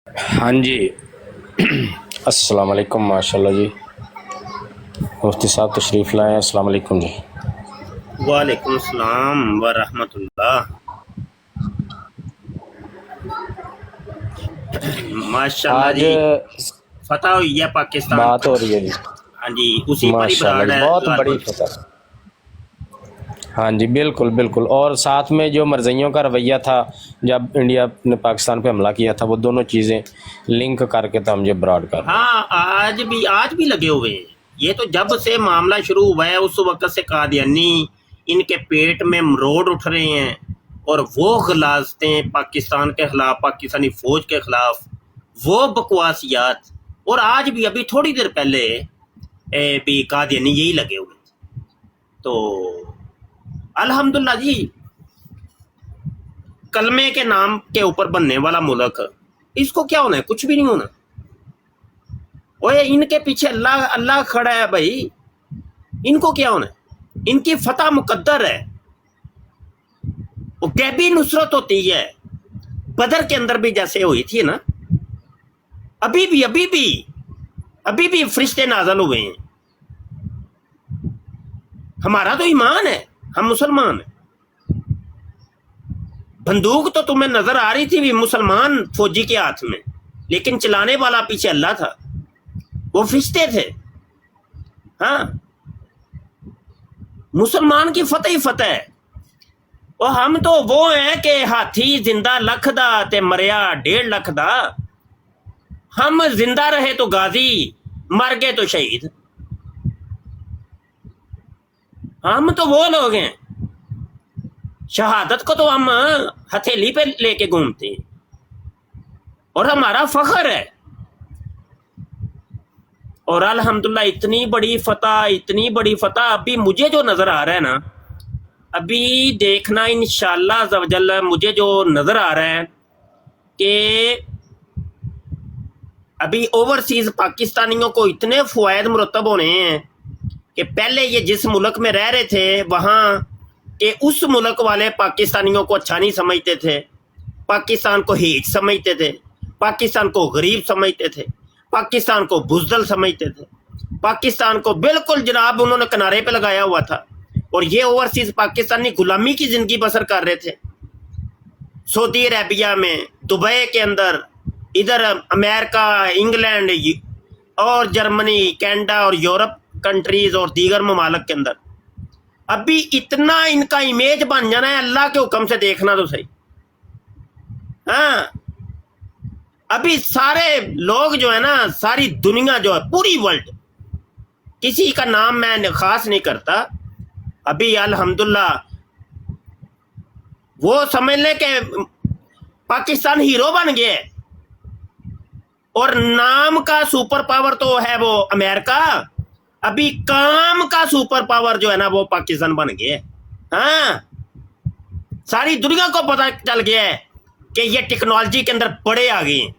ہاں جی، السلام علیکم، ماشاء اللہ جی، مفتی صاحب تشریف لائیں۔ السلام علیکم جی۔ وعلیکم السلام ورحمۃ اللہ۔ ماشاء اللہ آج جی، فتح ہوئی ہے پاکستان بات پر۔ ہو رہی ہے جی، ہاں جی، اسی پر ہی ماشاء اللہ براڑ جی، ہے بہت بڑی غالباً۔ فتح۔ ہاں جی، بالکل بالکل، اور ساتھ میں جو مرزائیوں کا رویہ تھا جب انڈیا نے پاکستان پہ حملہ کیا تھا، وہ دونوں چیزیں لنک کر کے تو ہم یہ براڈ کر رہے ہیں۔ ہاں، آج بھی لگے ہوئے ہیں۔ یہ تو جب سے معاملہ شروع ہوا ہے اس وقت سے قادیانی ان کے پیٹ میں مروڑ اٹھ رہے ہیں، اور وہ غلاظتیں پاکستان کے خلاف، پاکستانی فوج کے خلاف، وہ بکواسیات، اور آج بھی ابھی تھوڑی دیر پہلے بھی قادیانی یہی لگے ہوئے تھے۔ تو الحمدللہ جی، کلمے کے نام کے اوپر بننے والا ملک، اس کو کیا ہونا ہے؟ کچھ بھی نہیں ہونا۔ اوے ان کے پیچھے اللہ اللہ کھڑا ہے بھائی، ان کو کیا ہونا ہے؟ ان کی فتح مقدر ہے، وہ غیبی نصرت ہوتی ہے۔ بدر کے اندر بھی جیسے ہوئی تھی نا، ابھی بھی فرشتے نازل ہوئے ہیں۔ ہمارا تو ایمان ہے، ہم مسلمان ہیں۔ بندوق تو تمہیں نظر آ رہی تھی بھی مسلمان فوجی کے ہاتھ میں، لیکن چلانے والا پیچھے اللہ تھا، وہ فرشتے تھے۔ ہاں، مسلمان کی فتح ہی فتح ہے۔ اور ہم تو وہ ہیں کہ ہاتھی زندہ لکھ دا تے مریا 1.5 لکھ دا۔ ہم زندہ رہے تو غازی، مر گئے تو شہید۔ ہم تو وہ لوگ ہیں، شہادت کو تو ہم ہتھیلی پہ لے کے گھومتے ہیں، اور ہمارا فخر ہے۔ اور الحمدللہ اتنی بڑی فتح ابھی مجھے جو نظر آ رہا ہے نا، ابھی دیکھنا انشاءاللہ عز و جل، مجھے جو نظر آ رہا ہے کہ ابھی اوورسیز پاکستانیوں کو اتنے فوائد مرتب ہونے ہیں کہ پہلے یہ جس ملک میں رہ رہے تھے وہاں کہ اس ملک والے پاکستانیوں کو اچھا نہیں سمجھتے تھے، پاکستان کو ہیٹ سمجھتے تھے، پاکستان کو غریب سمجھتے تھے، پاکستان کو بزدل سمجھتے تھے، پاکستان کو بالکل جناب انہوں نے کنارے پہ لگایا ہوا تھا، اور یہ اوورسیز پاکستانی غلامی کی زندگی بسر کر رہے تھے، سعودی عربیہ میں، دبئی کے اندر، ادھر امریکہ، انگلینڈ اور جرمنی، کینیڈا اور یورپ کنٹریز اور دیگر ممالک کے اندر۔ ابھی اتنا ان کا امیج بن جانا ہے، اللہ کے حکم سے دیکھنا تو صحیح۔ ہاں، ابھی سارے لوگ جو ہے نا، ساری دنیا جو ہے، پوری ورلڈ، کسی کا نام میں خاص نہیں کرتا، ابھی الحمدللہ وہ سمجھ لیں کہ پاکستان ہیرو بن گئے، اور نام کا سپر پاور تو ہے وہ امریکہ، ابھی کام کا سپر پاور جو ہے نا وہ پاکستان بن گئے۔ ہاں، ساری دنیا کو پتہ چل گیا ہے کہ یہ ٹیکنالوجی کے اندر بڑے آ گئے ہیں،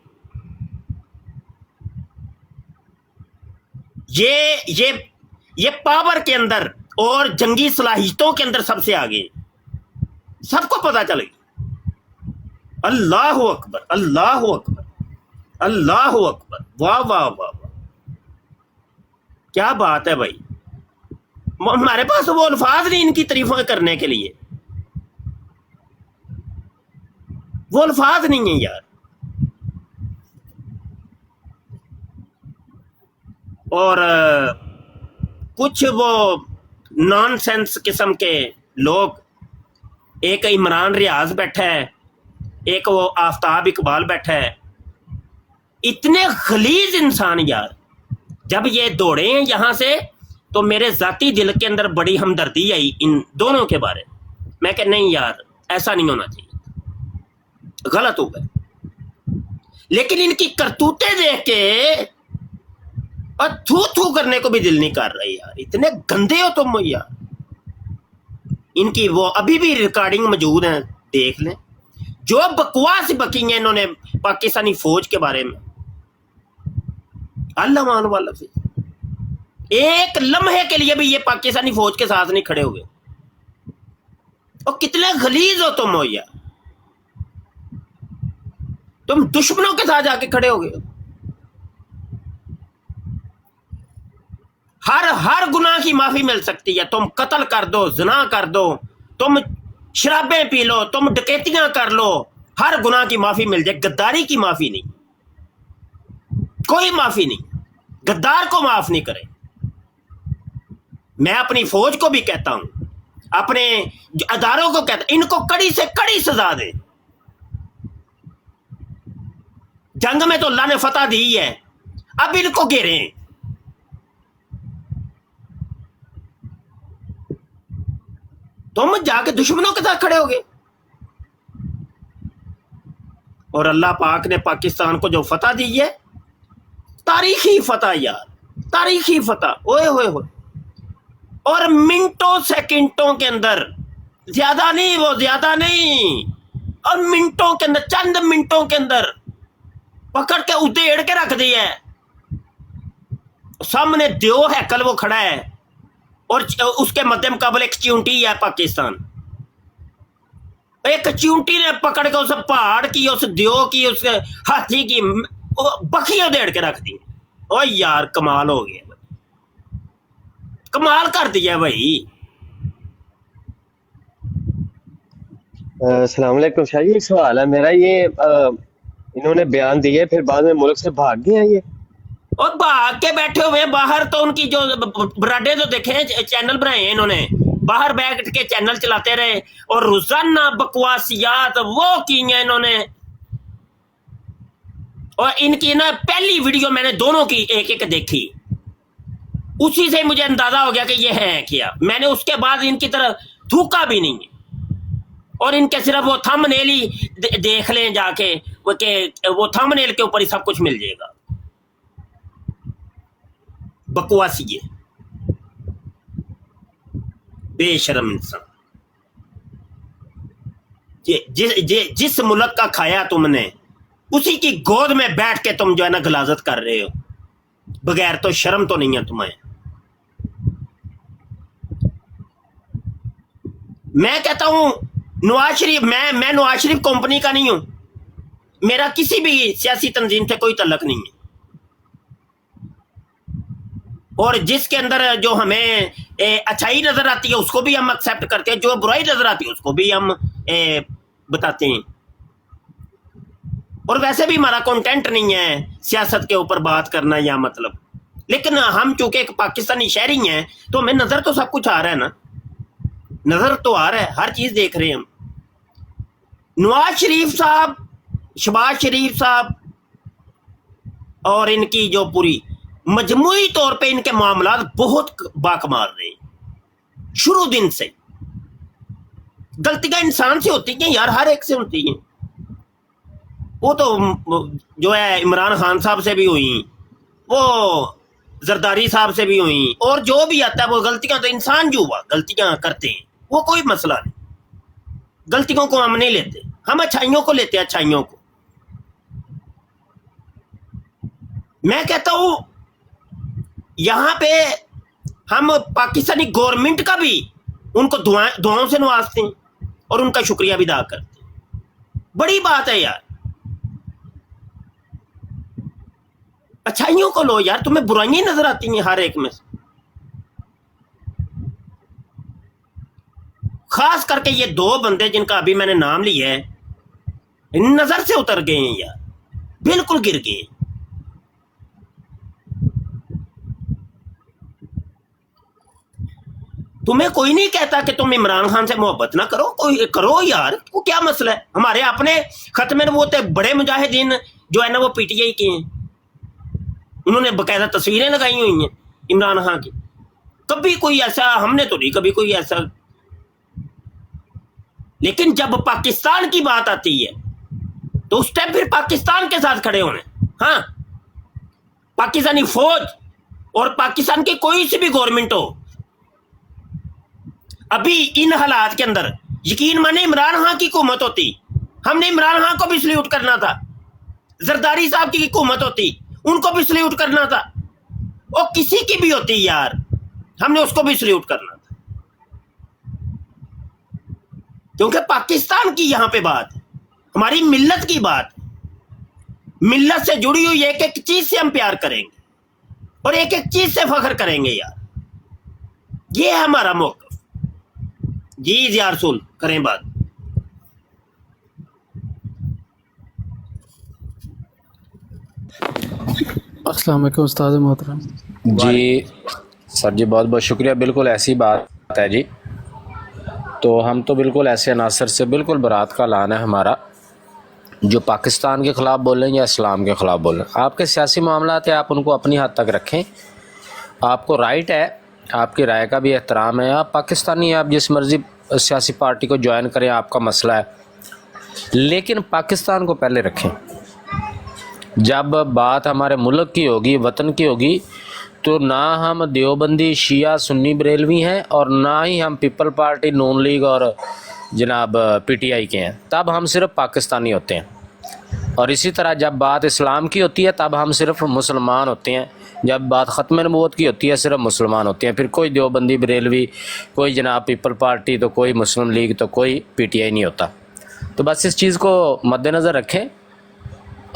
یہ پاور کے اندر اور جنگی صلاحیتوں کے اندر سب سے آگے، سب کو پتہ چل گیا۔ اللہ اکبر، اللہ اکبر، اللہ اکبر، واہ واہ واہ واہ، کیا بات ہے بھائی۔ ہمارے پاس وہ الفاظ نہیں ان کی تعریفیں کرنے کے لیے، وہ الفاظ نہیں ہیں یار۔ اور کچھ وہ نان سینس قسم کے لوگ، ایک عمران ریاض بیٹھا ہے، ایک وہ آفتاب اقبال بیٹھا ہے، اتنے غلیظ انسان یار۔ جب یہ دوڑے ہیں یہاں سے تو میرے ذاتی دل کے اندر بڑی ہمدردی آئی ان دونوں کے بارے میں کہ نہیں یار، ایسا نہیں ہونا چاہیے، غلط ہو گئے۔ لیکن ان کی کرتوتیں دیکھ کے اور تھو تھو کرنے کو بھی دل نہیں کر رہا یار، اتنے گندے ہو تم یار۔ ان کی وہ ابھی بھی ریکارڈنگ موجود ہیں، دیکھ لیں، جو بکواس بکی ہیں انہوں نے پاکستانی فوج کے بارے میں۔ اللہ مان والا سے ایک لمحے کے لیے بھی یہ پاکستانی فوج کے ساتھ نہیں کھڑے ہوئے، اور کتنے غلیظ ہو تم ہو یار۔ तुम दुश्मनों के साथ जाके खड़े हो गए। हर गुनाह की माफी मिल सकती है। तुम कत्ल कर दो, ज़िना कर दो, तुम शराबें पी लो, तुम डकैतियां कर लो, हर गुनाह की माफी मिल जाए, गद्दारी की माफी नहीं, कोई माफी नहीं। गद्दार को माफ नहीं करे। मैं अपनी फौज को भी कहता हूं, अपने अदारों को कहता, इनको कड़ी से कड़ी सजा दे। जंग में तो अल्लाह ने फतह दी है, अब इनको घेरें। तुम जाके दुश्मनों के साथ खड़े हो गए। और अल्लाह पाक ने पाकिस्तान को जो फतह दी है, तारीखी फतह यार, तारीखी फतह, ओए होए होए। और मिनटों सेकंडों के अंदर, ज्यादा नहीं, वो ज्यादा नहीं, और मिनटों के अंदर, चंद मिनटों के अंदर पकड़ के उधेड़ के रख दिया है। सामने देव हैकल वो खड़ा है, और उसके मध्य मुकाबले एक चिंटी है पाकिस्तान। एक चिंटी ने पकड़ के उस पहाड़ की, उस देव की, उस हाथी की बखी उधेड़ के रख दी। ओ यार कमाल हो गया, कमाल कर दिया भाई। अस्सलाम वालेकुम शाह जी, एक सवाल है मेरा। ये इन्होंने बयान दिए फिर बाद में मुल्क से भाग गए हैं ये? और भाग के बैठे हुए हैं बाहर। तो उनकी जो बराडे जो देखे चैनल बनाए हैं इन्होंने, बाहर बैठ के चैनल चलाते रहे और रोजाना बकवासियात वो की हैं इन्होंने। और इनकी ना पहली वीडियो मैंने दोनों की एक एक देखी, उसी से मुझे अंदाजा हो गया कि ये है क्या। मैंने उसके बाद इनकी तरफ थूका भी नहीं है। और इनके सिर्फ वो थंबनेल ही देख लें जाके, वो थंबनेल के ऊपर ही सब कुछ मिल जाएगा। बकवासी है, बेशरम इंसान। जिस मुल्क का खाया तुमने, उसी की गोद में बैठ के तुम जो है ना गलाजत कर रहे हो, बगैर तो शर्म तो नहीं है तुम्हें। मैं कहता हूं नवाज शरीफ, मैं नवाज शरीफ कंपनी का नहीं हूं, मेरा किसी भी सियासी तंजीम से कोई तल्लक नहीं है। और जिसके अंदर जो हमें अच्छाई नजर आती है उसको भी हम एक्सेप्ट करते हैं, जो बुराई नजर आती है उसको भी हम बताते हैं। और वैसे भी हमारा कंटेंट नहीं है सियासत के ऊपर बात करना या मतलब, लेकिन हम चूंकि एक पाकिस्तानी शहरी हैं तो हमें नजर तो सब कुछ आ रहा है ना, नजर तो आ रहा है, हर चीज देख रहे हैं हम। नवाज शरीफ साहब, शहबाज शरीफ साहब और इनकी जो पूरी मजमूई तौर पे इनके मामलात बहुत बाकमाल रहे शुरू दिन से। गलतियां इंसान से होती हैं यार, हर एक से होती हैं। वो तो जो है इमरान खान साहब से भी हुई, वो जरदारी साहब से भी हुई, और जो भी आता है वो गलतियां तो इंसान जो हुआ गलतियां करते हैं, वो कोई मसला नहीं। गलतियों को हम नहीं लेते, हम अच्छाइयों को लेते हैं, अच्छाइयों को। मैं कहता हूं यहां पे हम पाकिस्तानी गवर्नमेंट का भी उनको दुआओं से नवाजते हैं और उनका शुक्रिया भी अदा करते हैं। बड़ी बात है यार, अच्छाइयों को लो यार, तुम्हें बुराइयां नजर आती हैं हर एक में। खास करके ये दो बंदे जिनका अभी मैंने नाम लिया है, नजर से उतर गए हैं यार, बिल्कुल गिर गए। तुम्हें कोई नहीं कहता कि तुम इमरान खान से मोहब्बत ना करो, कोई करो यार, वो क्या मसला है। हमारे अपने खत्मे वो तो बड़े मुजाहिदीन जो है ना वो पीटीआई के हैं, उन्होंने बकायदा तस्वीरें लगाई हुई हैं इमरान खान की। कभी कोई ऐसा हमने तो नहीं, कभी कोई ऐसा। लेकिन जब पाकिस्तान की बात आती है तो उस टाइम फिर पाकिस्तान के साथ खड़े होने। हाँ, पाकिस्तानी फौज और पाकिस्तान की कोई सी भी गवर्नमेंट हो, अभी इन हालात के अंदर यकीन माने इमरान खान की हुकूमत होती, हमने इमरान खान को भी सल्यूट करना था। जरदारी साहब की हुकूमत होती, उनको भी सल्यूट करना था। और किसी की भी होती यार, हमने उसको भी सल्यूट करना था। क्योंकि पाकिस्तान की यहां पे बात है, हमारी मिल्लत की बात है। मिल्लत से जुड़ी हुई एक एक चीज से हम प्यार करेंगे और एक एक चीज से फख्र करेंगे यार। ये है हमारा मौक़िफ़। जी या रसूल, करें बात। अस्सलाम वालेकुम उस्ताद मोहतरम। जी सर जी, बहुत बहुत शुक्रिया। बिल्कुल ऐसी बात है जी। तो हम तो बिल्कुल ऐसे अनासर से बिल्कुल बरात का लाना है हमारा, जो पाकिस्तान के ख़िलाफ़ बोलें या इस्लाम के ख़िलाफ़ बोलें। आपके सियासी मामलात है, आप उनको अपनी हद तक रखें, आपको राइट है, आपकी राय का भी एहतराम है। आप पाकिस्तानी, आप जिस मर्ज़ी सियासी पार्टी को ज्वाइन करें, आपका मसला है, लेकिन पाकिस्तान को पहले रखें। जब बात हमारे मुल्क की होगी, वतन की होगी, तो ना हम देवबंदी, शिया, सुन्नी, बरेलवी हैं और ना ही हम पीपल पार्टी, नून लीग और जनाब पीटीआई के हैं। तब हम सिर्फ पाकिस्तानी होते हैं। और इसी तरह जब बात इस्लाम की होती है तब हम सिर्फ मुसलमान होते हैं। जब बात ख़त्म नबूवत की होती है सिर्फ मुसलमान होते हैं। फिर कोई देवबंदी, बरेलवी, कोई जनाब पीपल पार्टी, तो कोई मुस्लिम लीग, तो कोई पीटीआई नहीं होता। तो बस इस चीज़ को मद्देनज़र रखें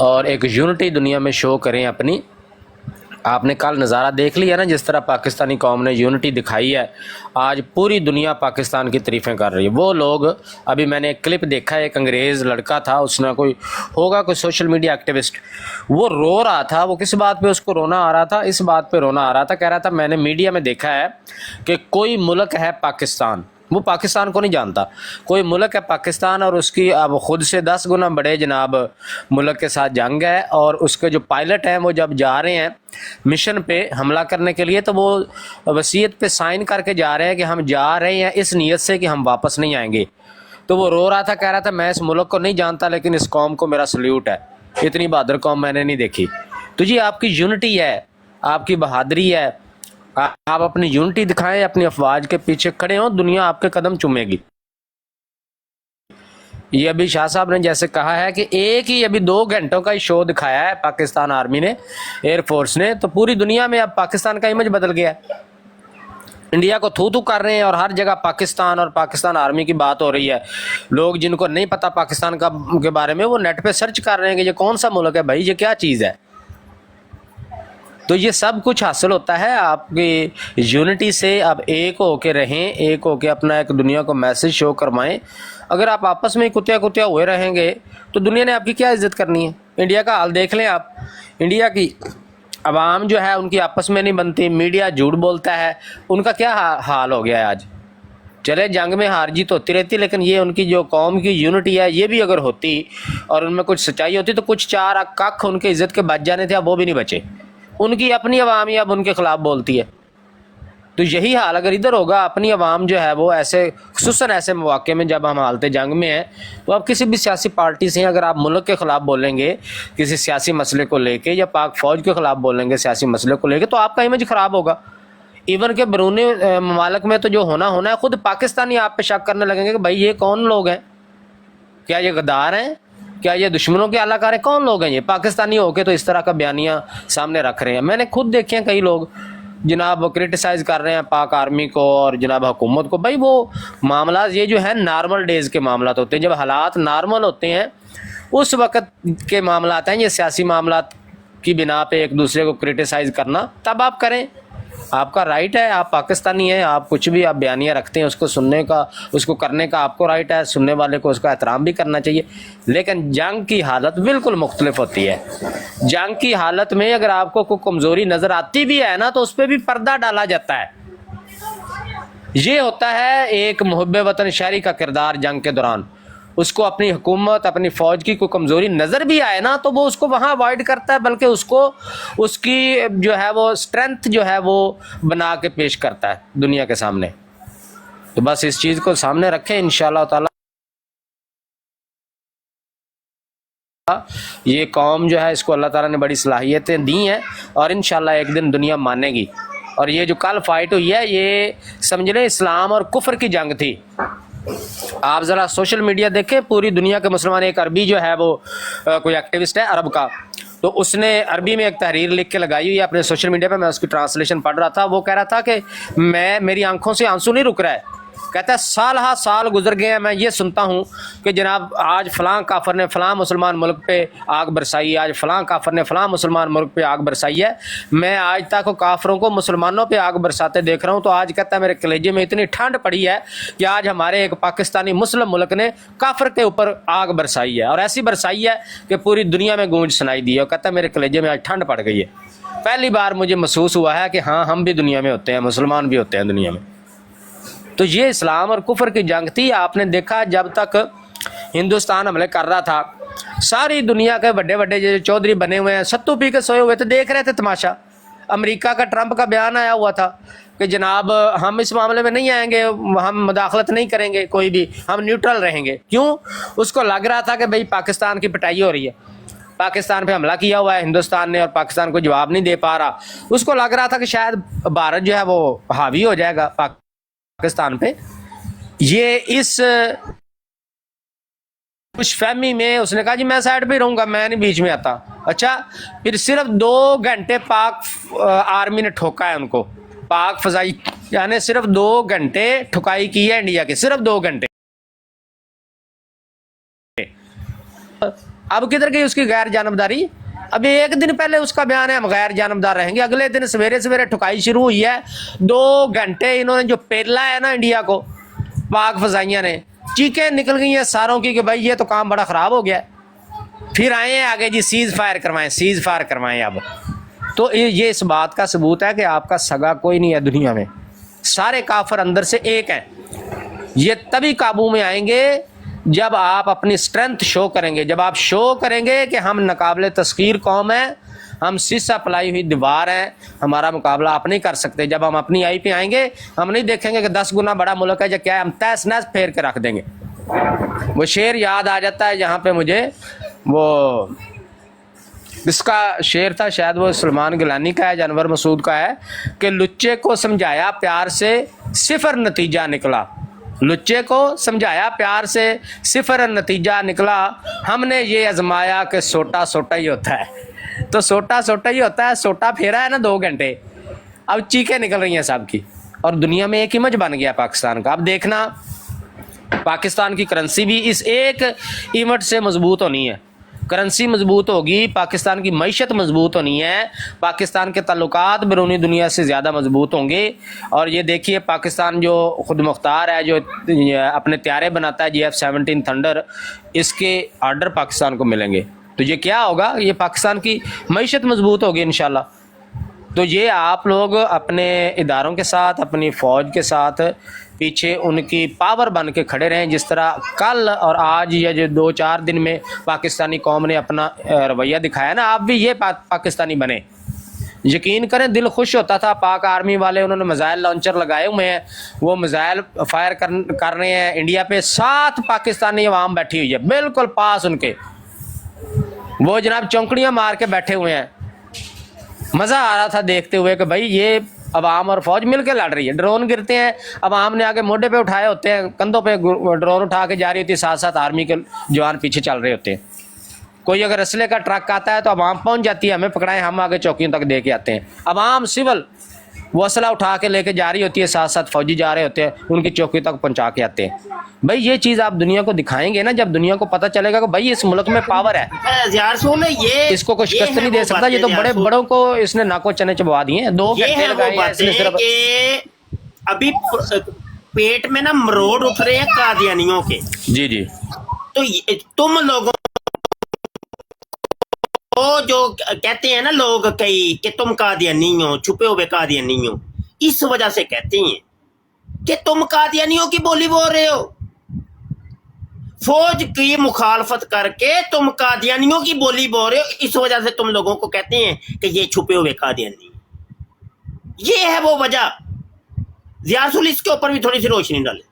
और एक यूनिटी दुनिया में शो करें अपनी। आपने कल नज़ारा देख लिया ना, जिस तरह पाकिस्तानी कौम ने यूनिटी दिखाई है। आज पूरी दुनिया पाकिस्तान की तारीफ़ें कर रही है। वो लोग, अभी मैंने एक क्लिप देखा है, एक अंग्रेज़ लड़का था, उसने कोई सोशल मीडिया एक्टिविस्ट, वो रो रहा था। वो किस बात पे उसको रोना आ रहा था? इस बात पे रोना आ रहा था, कह रहा था मैंने मीडिया में देखा है कि कोई मुल्क है पाकिस्तान, वो पाकिस्तान को नहीं जानता, कोई मुल्क है पाकिस्तान और उसकी अब ख़ुद से 10 गुना बड़े जनाब मुल्क के साथ जंग है। और उसके जो पायलट हैं वो जब जा रहे हैं मिशन पे हमला करने के लिए, तो वो वसीयत पे साइन करके जा रहे हैं कि हम जा रहे हैं इस नीयत से कि हम वापस नहीं आएंगे। तो वो रो रहा था, कह रहा था मैं इस मुल्क को नहीं जानता, लेकिन इस कौम को मेरा सल्यूट है, इतनी बहादुर कौम मैंने नहीं देखी। तो जी आपकी यूनिटी है, आपकी बहादुरी है, आप अपनी यूनिटी दिखाएं, अपनी अफवाज के पीछे खड़े हों, दुनिया आपके कदम चूमेगी। ये अभी शाह साहब ने जैसे कहा है कि एक ही अभी 2 घंटों का ही शो दिखाया है पाकिस्तान आर्मी ने, एयरफोर्स ने, तो पूरी दुनिया में अब पाकिस्तान का इमेज बदल गया है। इंडिया को थू थू कर रहे हैं और हर जगह पाकिस्तान और पाकिस्तान आर्मी की बात हो रही है। लोग जिनको नहीं पता पाकिस्तान का के बारे में, वो नेट पे सर्च कर रहे हैं कि ये कौन सा मुल्क है भाई, ये क्या चीज़ है। तो ये सब कुछ हासिल होता है आपकी यूनिटी से। आप एक होके रहें, एक होके अपना एक दुनिया को मैसेज शो करवाएं। अगर आप आपस में कुत्या कुत्या हुए रहेंगे तो दुनिया ने आपकी क्या इज्जत करनी है। इंडिया का हाल देख लें आप, इंडिया की आवाम जो है उनकी आपस में नहीं बनती, मीडिया झूठ बोलता है, उनका क्या हाल हो गया है आज। चले जंग में हार जीत होती रहती, लेकिन ये उनकी जो कौम की यूनिटी है ये भी अगर होती और उनमें कुछ सच्चाई होती तो कुछ 4 कख उनके इज्जत के बच जाने थे, अब वो भी नहीं बचे। उनकी अपनी आवाम ही अब उनके ख़िलाफ़ बोलती है। तो यही हाल अगर इधर होगा, अपनी आवाम जो है वो ऐसे खुसूसन ऐसे मौके में जब हम हालत जंग में हैं, तो आप किसी भी सियासी पार्टी से अगर आप मुल्क के ख़िलाफ़ बोलेंगे किसी सियासी मसले को लेके, या पाक फ़ौज के ख़िलाफ़ बोलेंगे सियासी मसले को लेके, तो आपका इमेज ख़राब होगा। इवन के बैरूनी ममालिक में तो जो होना है, ख़ुद पाकिस्तानी आप पे शक करने लगेंगे कि भाई ये कौन लोग हैं, क्या ये गद्दार हैं, क्या ये दुश्मनों के आलाकार हैं, कौन लोग हैं ये पाकिस्तानी होके तो इस तरह का बयानियाँ सामने रख रहे हैं। मैंने खुद देखे हैं कई लोग जनाब क्रिटिसाइज़ कर रहे हैं पाक आर्मी को और जनाब हुकूमत को। भाई वो मामला ये जो है नॉर्मल डेज़ के मामला होते हैं, जब हालात नॉर्मल होते हैं उस वक़्त के मामला हैं। ये सियासी मामला की बिना पे एक दूसरे को क्रिटिसाइज़ करना, तब आप करें, आपका राइट है, आप पाकिस्तानी हैं, आप कुछ भी आप बयानियाँ रखते हैं, उसको सुनने का, उसको करने का आपको राइट है, सुनने वाले को उसका एहतराम भी करना चाहिए। लेकिन जंग की हालत बिल्कुल मुख्तलिफ होती है। जंग की हालत में अगर आपको कोई कमज़ोरी नज़र आती भी है ना, तो उस पर भी पर्दा डाला जाता है। ये होता है एक मुहब्बे वतन शहरी का किरदार जंग के दौरान। उसको अपनी हुकूमत, अपनी फ़ौज की कोई कमज़ोरी नज़र भी आए ना, तो वो उसको वहाँ अवॉइड करता है, बल्कि उसको उसकी जो है वो स्ट्रेंथ जो है वो बना के पेश करता है दुनिया के सामने। तो बस इस चीज़ को सामने रखें, इंशाअल्लाह ताला ये कौम जो है इसको अल्लाह ताला ने बड़ी सलाहियतें दी हैं और इंशाअल्लाह एक दिन दुनिया मानेगी। और ये जो कल फाइट हुई है ये समझ लें इस्लाम और कुफ्र की जंग थी। आप ज़रा सोशल मीडिया देखें, पूरी दुनिया के मुसलमान, एक अरबी जो है वो कोई एक्टिविस्ट है अरब का, तो उसने अरबी में एक तहरीर लिख के लगाई हुई है अपने सोशल मीडिया पे। मैं उसकी ट्रांसलेशन पढ़ रहा था। वो कह रहा था कि मेरी आंखों से आंसू नहीं रुक रहा है, कहता है साल हा साल गुजर गए हैं, मैं ये सुनता हूँ कि जनाब आज फ़लाँ काफर ने फ़लाँ मुसलमान मुल्क पे आग बरसाई है, आज फ़लाँ काफर ने फ़लाँ मुसलमान मुल्क पे आग बरसाई है। मैं आज तक काफरों को मुसलमानों पे आग बरसाते देख रहा हूँ, तो आज कहता है मेरे कलेजे में इतनी ठंड पड़ी है कि आज हमारे एक पाकिस्तानी मुस्लिम मुल्क ने काफर के ऊपर आग बरसाई है, और ऐसी बरसाई है कि पूरी दुनिया में गूंज सुनाई दी है। और कहता है मेरे कलेजे में आज ठंड पड़ गई है। पहली बार मुझे महसूस हुआ है कि हाँ, हम भी दुनिया में होते हैं, मुसलमान भी होते हैं दुनिया में। तो ये इस्लाम और कुफर की जंग थी। आपने देखा जब तक हिंदुस्तान हमले कर रहा था, सारी दुनिया के बड़े बड़े जो चौधरी बने हुए हैं सत्तू पी के सोए हुए थे, देख रहे थे तमाशा। अमेरिका का ट्रंप का बयान आया हुआ था कि जनाब हम इस मामले में नहीं आएंगे, हम मुदाखलत नहीं करेंगे कोई भी, हम न्यूट्रल रहेंगे। क्यों? उसको लग रहा था कि भाई पाकिस्तान की पिटाई हो रही है, पाकिस्तान पे हमला किया हुआ है हिंदुस्तान ने और पाकिस्तान को जवाब नहीं दे पा रहा। उसको लग रहा था कि शायद भारत जो है वो हावी हो जाएगा पाकिस्तान पे। ये इस कुछ फहमी में उसने कहा जी मैं साइड पे रहूंगा, मैं नहीं बीच में आता। अच्छा, फिर सिर्फ 2 घंटे पाक आर्मी ने ठोका है उनको, पाक फजाई यानी सिर्फ 2 घंटे ठुकाई की है इंडिया के, सिर्फ 2 घंटे। अब किधर गई उसकी गैर जानबदारी? अभी एक दिन पहले उसका बयान है हम गैर जानबदार रहेंगे, अगले दिन सवेरे सवेरे ठुकाई शुरू हुई है। 2 घंटे इन्होंने जो पेला है ना इंडिया को, पाक फजाइयाँ ने, चीखें निकल गई हैं सारों की कि भाई ये तो काम बड़ा ख़राब हो गया। फिर आए हैं आगे जी सीज़ फायर करवाएं, सीज़ फायर करवाएं। अब तो ये इस बात का सबूत है कि आपका सगा कोई नहीं है दुनिया में, सारे काफिर अंदर से एक हैं। ये तभी काबू में आएंगे जब आप अपनी स्ट्रेंथ शो करेंगे, जब आप शो करेंगे कि हम नाकाबिले तस्खीर कौम है, हम शीशा पलाई हुई दीवार हैं, हमारा मुकाबला आप नहीं कर सकते। जब हम अपनी आई पे आएंगे, हम नहीं देखेंगे कि 10 गुना बड़ा मुल्क है या क्या है, हम तहस नहस फेर के रख देंगे। वो शेर याद आ जाता है जहाँ पे मुझे, वो इसका शेर था शायद वो सलमान गिलानी का है, जानवर मसूद का है, कि लुच्चे को समझाया प्यार से 0 नतीजा निकला। लुच्चे को समझाया प्यार से 0 नतीजा निकला, हमने ये आजमाया कि सोटा सोटा ही होता है। तो सोटा सोटा ही होता है, सोटा फेरा है ना 2 घंटे, अब चीखें निकल रही हैं सबकी, और दुनिया में एक इमेज बन गया पाकिस्तान का। अब देखना पाकिस्तान की करेंसी भी इस एक इमेज से मजबूत होनी है। करेंसी मजबूत होगी, पाकिस्तान की मईशत मजबूत होनी है, पाकिस्तान के ताल्लुकात बैरूनी दुनिया से ज़्यादा मजबूत होंगे। और ये देखिए पाकिस्तान जो खुद मुख्तार है, जो अपने त्यारे बनाता है GF-17 थंडर, इसके आर्डर पाकिस्तान को मिलेंगे। तो ये क्या होगा? ये पाकिस्तान की मईशत मजबूत होगी इंशाल्लाह। तो ये आप लोग अपने इदारों के साथ, अपनी फ़ौज के साथ पीछे उनकी पावर बन के खड़े रहें। जिस तरह कल और आज या जो 2-4 दिन में पाकिस्तानी कौम ने अपना रवैया दिखाया ना, आप भी ये पाकिस्तानी बने। यकीन करें दिल खुश होता था। पाक आर्मी वाले उन्होंने मिज़ाइल लॉन्चर लगाए हुए हैं, वो मिज़ाइल फायर कर रहे हैं इंडिया पे। 7 पाकिस्तानी अवाम बैठी हुई है बिल्कुल पास उनके, वो जनाब चौंकड़ियाँ मार के बैठे हुए हैं। मज़ा आ रहा था देखते हुए कि भाई ये अवाम और फौज मिल के लड़ रही है। ड्रोन गिरते हैं, अवाम ने आगे मोढे पे उठाए होते हैं, कंधों पे ड्रोन उठा के जा रही होती है, साथ साथ आर्मी के जवान पीछे चल रहे होते हैं। कोई अगर असले का ट्रक आता है तो अवाम पहुंच जाती है, हमें पकड़ाएं, हम आगे चौकियों तक दे के आते हैं। अवाम सिविल वो असला उठा के लेके जा रही होती है, साथ साथ फौजी जा रहे होते हैं, उनकी चौकी तक पहुंचा के आते हैं। भाई ये चीज़ आप दुनिया को दिखाएंगे ना, जब दुनिया को पता चलेगा कि भाई इस मुल्क में पावर है, ये इसको कोई शिकस्त नहीं दे सकता। ये तो बड़े बड़ों को इसने नाको चने चबवा दिए हैं। 2 घंटे लगाए हैं इसने सिर्फ। अभी पेट में ना मरोड़ उठ रहे हैं कादियानियों के। जी जी। तो तुम लोगों को जो कहते हैं ना लोग कई कि तुम कादियानी हो, छुपे हुए कादियानी हो, इस वजह से कहते हैं कि तुम कादियानियों की बोली बोल रहे हो। फौज की मुखालफत करके तुम कादियानियों की बोली बोल रहे हो, इस वजह से तुम लोगों को कहते हैं कि ये छुपे हुए कादियानी। ये है वो वजह। ज़ियारतुल इसके ऊपर भी थोड़ी सी रोशनी डाले।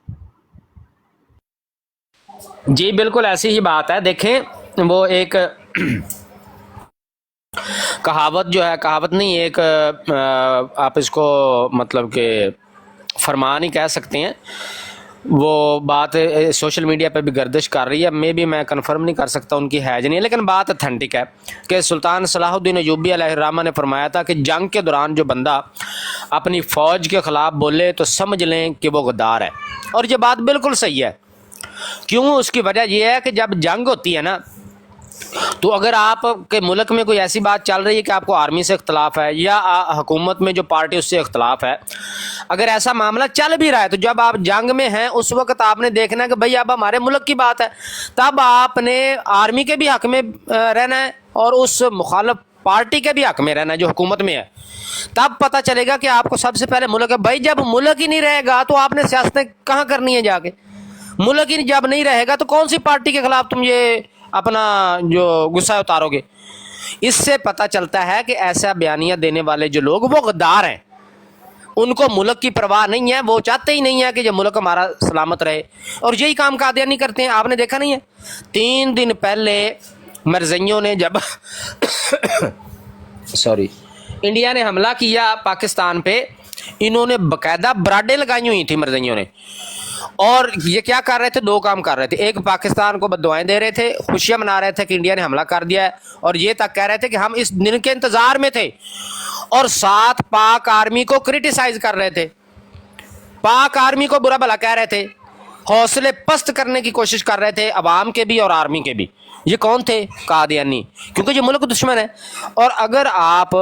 जी बिल्कुल ऐसी ही बात है। देखें वो एक कहावत जो है, कहावत नहीं, एक आप इसको मतलब कि फरमान ही कह सकते हैं, वो बात सोशल मीडिया पे भी गर्दिश कर रही है। मैं भी कंफर्म नहीं कर सकता उनकी है नहीं है, लेकिन बात अथेंटिक है कि सुल्तान सलाहुद्दीन अय्यूबी अलैहिर्रहमा ने फरमाया था कि जंग के दौरान जो बंदा अपनी फ़ौज के ख़िलाफ़ बोले तो समझ लें कि वो गद्दार है। اور یہ بات بالکل صحیح ہے. کیوں؟ اس کی وجہ یہ ہے کہ جب جنگ ہوتی ہے نا تو اگر آپ کے ملک میں کوئی ایسی بات چل رہی ہے کہ آپ کو آرمی سے اختلاف ہے یا حکومت میں جو پارٹی اس سے اختلاف ہے، اگر ایسا معاملہ چل بھی رہا ہے تو جب آپ جنگ میں ہیں اس وقت آپ نے دیکھنا ہے کہ بھئی اب ہمارے ملک کی بات ہے، تب آپ نے آرمی کے بھی حق میں رہنا ہے اور اس مخالف پارٹی کے بھی حق میں رہنا ہے جو حکومت میں ہے. تب پتہ چلے گا کہ آپ کو سب سے پہلے ملک ہے. بھائی جب ملک ہی نہیں رہے گا تو آپ نے سیاستیں کہاں کرنی ہے جا کے؟ ملک ہی جب نہیں رہے گا تو کون سی پارٹی کے خلاف تم یہ اپنا جو غصہ اتارو گے؟ اس سے پتہ چلتا ہے کہ ایسا بیانیہ دینے والے جو لوگ وہ غدار ہیں، ان کو ملک کی پرواہ نہیں ہے، وہ چاہتے ہی نہیں ہے کہ یہ ملک ہمارا سلامت رہے. اور یہی کام قادیانی کرتے ہیں. آپ نے دیکھا نہیں ہے 3 دن پہلے مرزائیوں نے جب انڈیا نے حملہ کیا پاکستان پہ، انہوں نے باقاعدہ براڈیں لگائی ہوئی تھی مرزائیوں نے. اور یہ کیا کر رہے تھے؟ 2 کام کر رہے تھے. ایک، پاکستان کو بددعائیں دے رہے تھے، خوشیاں منا رہے تھے کہ انڈیا نے حملہ کر دیا ہے، اور یہ تک کہہ رہے تھے کہ ہم اس دن کے انتظار میں تھے. اور ساتھ پاک آرمی کو کرٹیسائز کر رہے تھے، پاک آرمی کو برا بھلا کہہ رہے تھے، حوصلے پست کرنے کی کوشش کر رہے تھے عوام کے بھی اور آرمی کے بھی. یہ کون تھے؟ قادیانی، کیونکہ یہ ملک دشمن ہے. اور اگر آپ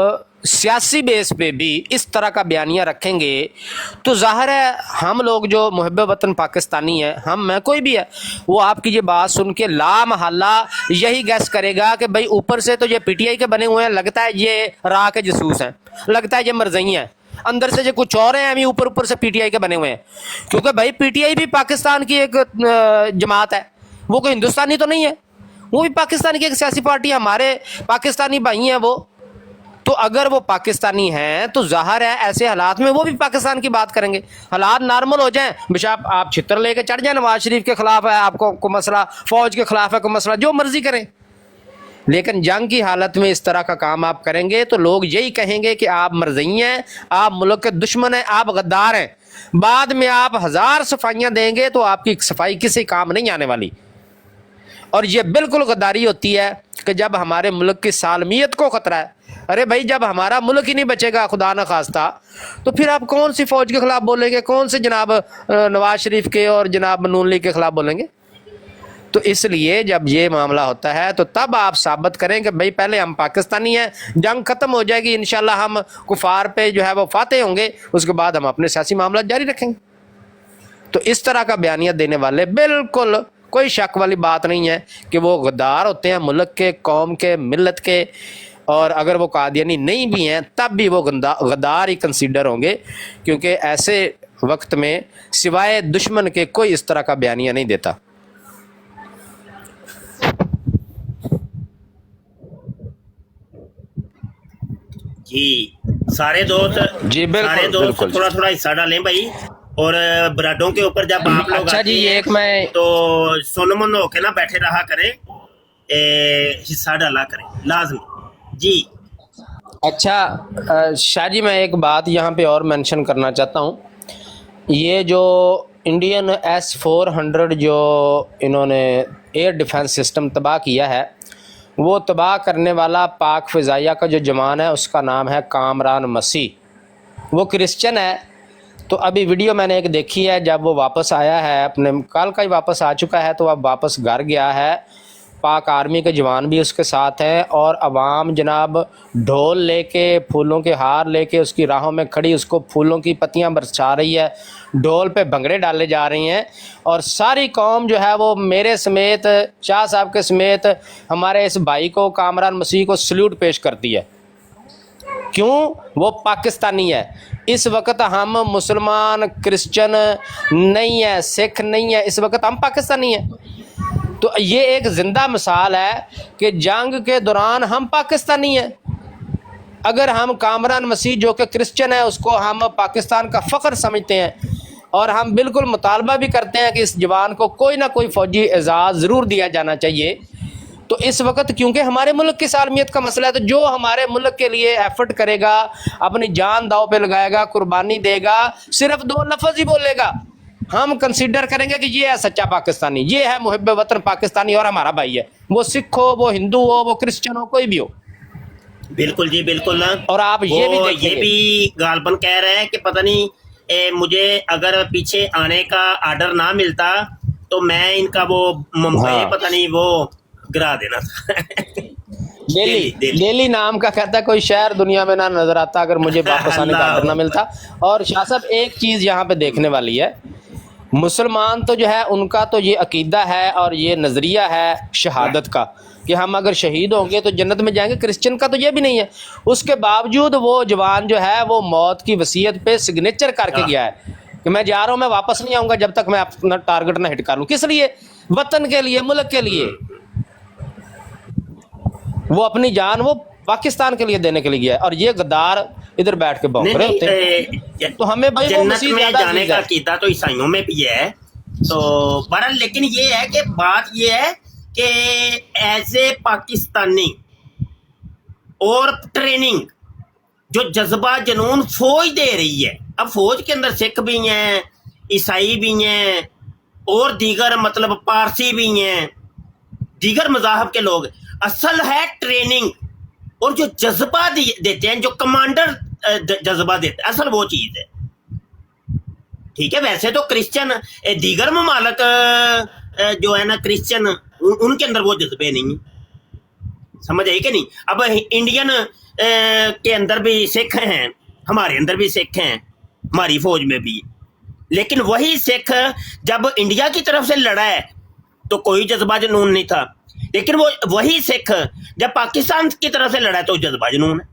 سیاسی بیس پہ بھی اس طرح کا بیانیہ رکھیں گے تو ظاہر ہے ہم لوگ جو محب وطن پاکستانی ہیں، میں کوئی بھی ہے، وہ آپ کی یہ بات سن کے لا محالہ یہی گیس کرے گا کہ بھائی اوپر سے تو یہ پی ٹی آئی کے بنے ہوئے ہیں، لگتا ہے یہ راہ کے جاسوس ہیں، لگتا ہے یہ مرزائی ہیں، اندر سے یہ کچھ اور ہیں، ہمیں اوپر سے پی ٹی آئی کے بنے ہوئے ہیں. کیونکہ بھائی پی ٹی آئی بھی پاکستان کی ایک جماعت ہے، وہ کوئی ہندوستانی تو نہیں ہے، وہ بھی پاکستان کی ایک سیاسی پارٹی ہے، ہمارے پاکستانی بھائی ہیں وہ. تو اگر وہ پاکستانی ہیں تو ظاہر ہے ایسے حالات میں وہ بھی پاکستان کی بات کریں گے. حالات نارمل ہو جائیں، بشاپ آپ چھتر لے کے چڑھ جائیں، نواز شریف کے خلاف ہے آپ کو کوئی مسئلہ، فوج کے خلاف ہے کوئی مسئلہ، جو مرضی کریں. لیکن جنگ کی حالت میں اس طرح کا کام آپ کریں گے تو لوگ یہی کہیں گے کہ آپ مرزائی ہیں، آپ ملک کے دشمن ہیں، آپ غدار ہیں. بعد میں آپ 1000 صفائیاں دیں گے تو آپ کی صفائی کسی کام نہیں آنے والی. اور یہ بالکل غداری ہوتی ہے کہ جب ہمارے ملک کی سالمیت کو خطرہ ہے. ارے بھائی جب ہمارا ملک ہی نہیں بچے گا خدا نہ خواستہ تو پھر آپ کون سی فوج کے خلاف بولیں گے؟ کون سے جناب نواز شریف کے اور جناب نون لیگ کے خلاف بولیں گے؟ تو اس لیے جب یہ معاملہ ہوتا ہے تو تب آپ ثابت کریں کہ بھائی پہلے ہم پاکستانی ہیں، جنگ ختم ہو جائے گی، انشاءاللہ ہم کفار پہ جو ہے وہ فاتح ہوں گے، اس کے بعد ہم اپنے سیاسی معاملات جاری رکھیں گے. تو اس طرح کا بیانیہ دینے والے بالکل کوئی شک والی بات نہیں ہے کہ وہ غدار ہوتے ہیں ملک کے، قوم کے، ملت کے. اور اگر وہ قادیانی نہیں بھی ہیں تب بھی وہ غدار ہی کنسیڈر ہوں گے، کیونکہ ایسے وقت میں سوائے دشمن کے کوئی اس طرح کا بیانیہ نہیں دیتا. جی سارے دوست جی بالکل، سارے دوست بالکل. تھوڑا تھوڑا حصہ ڈالیں بھائی. اور برادوں کے اوپر جب آپ لوگ اچھا آتے جی، ہیں ایک میں تو سنمن ہو کے نہ بیٹھے رہا کریں، حصہ ڈالا کریں لازمی. جی اچھا شاہ جی، میں ایک بات یہاں پہ اور مینشن کرنا چاہتا ہوں. یہ جو انڈین S-400 جو انہوں نے ایئر ڈیفنس سسٹم تباہ کیا ہے، وہ تباہ کرنے والا پاک فضائیہ کا جو جوان ہے اس کا نام ہے کامران مسیح. وہ کرسچن ہے. تو ابھی ویڈیو میں نے ایک دیکھی ہے، جب وہ واپس آیا ہے، اپنے کل کا ہی واپس آ چکا ہے، تو اب واپس گھر گیا ہے. پاک آرمی کے جوان بھی اس کے ساتھ ہیں اور عوام جناب ڈھول لے کے، پھولوں کے ہار لے کے اس کی راہوں میں کھڑی اس کو پھولوں کی پتیاں برسا رہی ہے، ڈھول پہ بھنگڑے ڈالے جا رہی ہیں. اور ساری قوم جو ہے وہ میرے سمیت، شاہ صاحب کے سمیت ہمارے اس بھائی کو، کامران مسیح کو سلیوٹ پیش کرتی ہے. کیوں؟ وہ پاکستانی ہے. اس وقت ہم مسلمان، کرسچن نہیں ہیں، سکھ نہیں ہیں، اس وقت ہم پاکستانی ہیں. تو یہ ایک زندہ مثال ہے کہ جنگ کے دوران ہم پاکستانی ہیں. اگر ہم کامران مسیح جو کہ کرسچن ہے اس کو ہم پاکستان کا فخر سمجھتے ہیں اور ہم بالکل مطالبہ بھی کرتے ہیں کہ اس جوان کو کوئی نہ کوئی فوجی اعزاز ضرور دیا جانا چاہیے، تو اس وقت کیونکہ ہمارے ملک کی سالمیت کا مسئلہ ہے، تو جو ہمارے ملک کے لیے ایفرٹ کرے گا، اپنی جان داؤ پہ لگائے گا، قربانی دے گا، صرف 2 لفظ ہی بولے گا، ہم کنسیڈر کریں گے کہ یہ ہے سچا پاکستانی، یہ ہے محب وطن پاکستانی اور ہمارا بھائی ہے، وہ سکھ ہو، وہ ہندو ہو، وہ کرسچن ہو، کوئی بھی ہو. بالکل جی بالکل. اور آپ یہ بھی دیکھیں یہ بھی غالباً کہہ رہے ہیں کہ پتہ نہیں مجھے اگر پیچھے آنے کا آرڈر نہ ملتا تو میں ان کا وہ ممبئی ہاں۔ پتہ نہیں وہ گرا دینا تھا دہلی نام کا کہتا ہے کوئی شہر دنیا میں نہ نظر آتا اگر مجھے واپس آنے کا آرڈر نہ ملتا. اور شاہ صاحب ایک چیز یہاں پہ دیکھنے والی ہے، مسلمان تو جو ہے ان کا تو یہ عقیدہ ہے اور یہ نظریہ ہے شہادت کا کہ ہم اگر شہید ہوں گے تو جنت میں جائیں گے. کرسچن کا تو یہ بھی نہیں ہے. اس کے باوجود وہ جوان جو ہے وہ موت کی وصیت پہ سگنیچر کر کے گیا ہے کہ میں جا رہا ہوں، میں واپس نہیں آؤں گا جب تک میں اپنا ٹارگٹ نہ ہٹ کر لوں. کس لیے؟ وطن کے لیے، ملک کے لیے. وہ اپنی جان وہ پاکستان کے لیے دینے کے لیے گیا ہے. اور یہ غدار ادھر بیٹھ کے بھونک رہے ہوتے ہیں. تو ہمیں بھائی وہ جنت مسیح میں زیادہ جانے عزیز کا ہے. عقیدہ تو عیسائیوں میں بھی ہے. تو بہرحال لیکن یہ ہے کہ بات یہ ہے کہ ایز اے پاکستانی اور ٹریننگ جو جذبہ جنون فوج دے رہی ہے، اب فوج کے اندر سکھ بھی ہیں، عیسائی بھی ہیں اور دیگر مطلب پارسی بھی ہیں، دیگر مذاہب کے لوگ. اصل ہے ٹریننگ اور جو جذبہ دیتے ہیں، جو کمانڈر جذبہ دیتے ہیں، اصل وہ چیز ہے. ٹھیک ہے، ویسے تو کرسچن دیگر ممالک جو ہے نا کرسچن ان کے اندر وہ جذبے نہیں ہیں. سمجھ آئی کہ نہیں؟ اب انڈین کے اندر بھی سکھ ہیں، ہمارے اندر بھی سکھ ہیں، ہماری فوج میں بھی. لیکن وہی سکھ جب انڈیا کی طرف سے لڑا ہے تو کوئی جذبہ جنون نہیں تھا، لیکن وہی سکھ جب پاکستان کی طرف سے لڑا ہے تو جذبہ جنون ہے.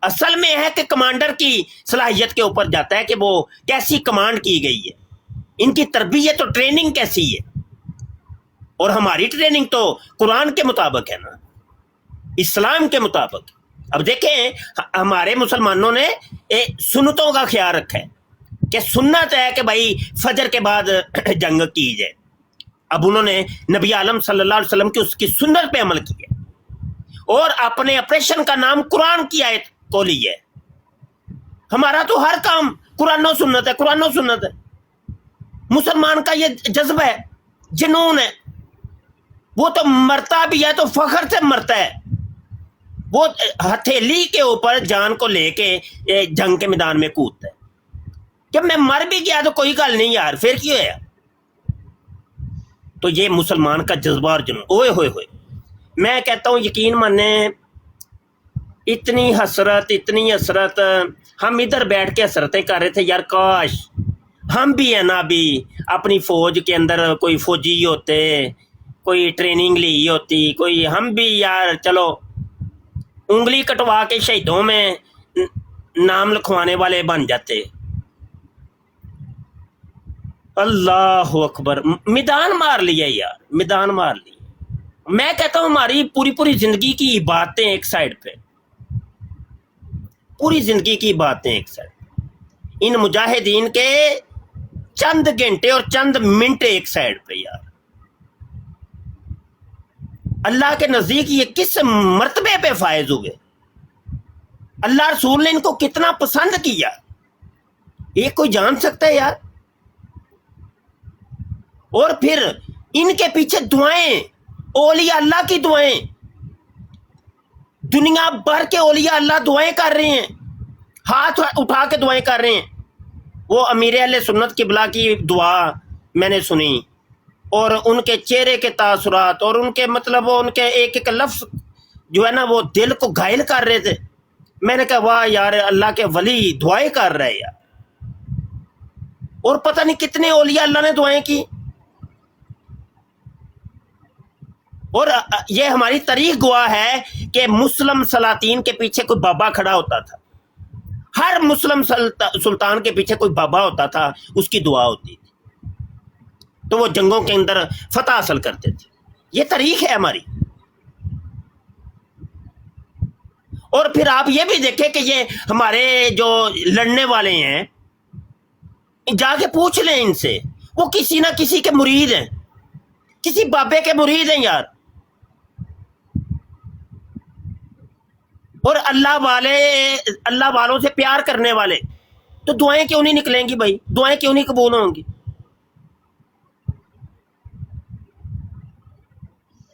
اصل میں ہے کہ کمانڈر کی صلاحیت کے اوپر جاتا ہے کہ وہ کیسی کمانڈ کی گئی ہے، ان کی تربیت اور ٹریننگ کیسی ہے. اور ہماری ٹریننگ تو قرآن کے مطابق ہے نا، اسلام کے مطابق. اب دیکھیں ہمارے مسلمانوں نے سنتوں کا خیال رکھا ہے کہ سنت ہے کہ بھائی فجر کے بعد جنگ کی جائے. اب انہوں نے نبی عالم صلی اللہ علیہ وسلم کی اس کی سنت پہ عمل کیا اور اپنے آپریشن کا نام قرآن کی آیت کو لیا ہے. ہمارا تو ہر کام قرآن و سنت ہے، قرآن و سنت ہے. مسلمان کا یہ جذبہ ہے، جنون ہے. وہ تو مرتا بھی ہے تو فخر سے مرتا ہے. وہ ہتھیلی کے اوپر جان کو لے کے جنگ کے میدان میں کودتا ہے کہ میں مر بھی گیا تو کوئی گل نہیں یار، پھر کیوں ہے. تو یہ مسلمان کا جذبہ اور جنون. اوئے ہوئے ہوئے میں کہتا ہوں یقین مانے، اتنی حسرت ہم ادھر بیٹھ کے حسرتیں کر رہے تھے یار، کاش ہم بھی ہے نا بھی اپنی فوج کے اندر کوئی فوجی ہوتے، کوئی ٹریننگ لی ہوتی، کوئی ہم بھی یار چلو انگلی کٹوا کے شہیدوں میں نام لکھوانے والے بن جاتے. اللہ اکبر، میدان مار لیا یار، میدان مار لیا. میں کہتا ہوں ہماری پوری زندگی کی باتیں ایک سائڈ پہ، پوری زندگی کی باتیں ایک سائڈ پہ، ان مجاہدین کے چند گھنٹے اور چند منٹ ایک سائڈ پہ یار. اللہ کے نزدیک یہ کس مرتبے پہ فائز ہوئے، اللہ رسول نے ان کو کتنا پسند کیا، یہ کوئی جان سکتا ہے یار. اور پھر ان کے پیچھے دعائیں، اولیاء اللہ کی دعائیں، دنیا بھر کے اولیاء اللہ دعائیں کر رہے ہیں، ہاتھ اٹھا کے دعائیں کر رہے ہیں. وہ امیر اہل سنت قبلہ کی دعا میں نے سنی اور ان کے چہرے کے تاثرات اور ان کے مطلب ان کے ایک ایک لفظ جو ہے نا وہ دل کو گھائل کر رہے تھے. میں نے کہا واہ یار، اللہ کے ولی دعائیں کر رہے یار. اور پتہ نہیں کتنے اولیاء اللہ نے دعائیں کی. اور یہ ہماری تاریخ گواہ ہے کہ مسلم سلاطین کے پیچھے کوئی بابا کھڑا ہوتا تھا، ہر مسلم سلطان کے پیچھے کوئی بابا ہوتا تھا، اس کی دعا ہوتی تھی تو وہ جنگوں کے اندر فتح حاصل کرتے تھے. یہ تاریخ ہے ہماری. اور پھر آپ یہ بھی دیکھیں کہ یہ ہمارے جو لڑنے والے ہیں، جا کے پوچھ لیں ان سے، وہ کسی نہ کسی کے مرید ہیں، کسی بابے کے مرید ہیں یار. اور اللہ والوں سے پیار کرنے والے، تو دعائیں کیوں نہیں نکلیں گی بھائی؟ دعائیں کیوں نہیں قبول ہوں گی؟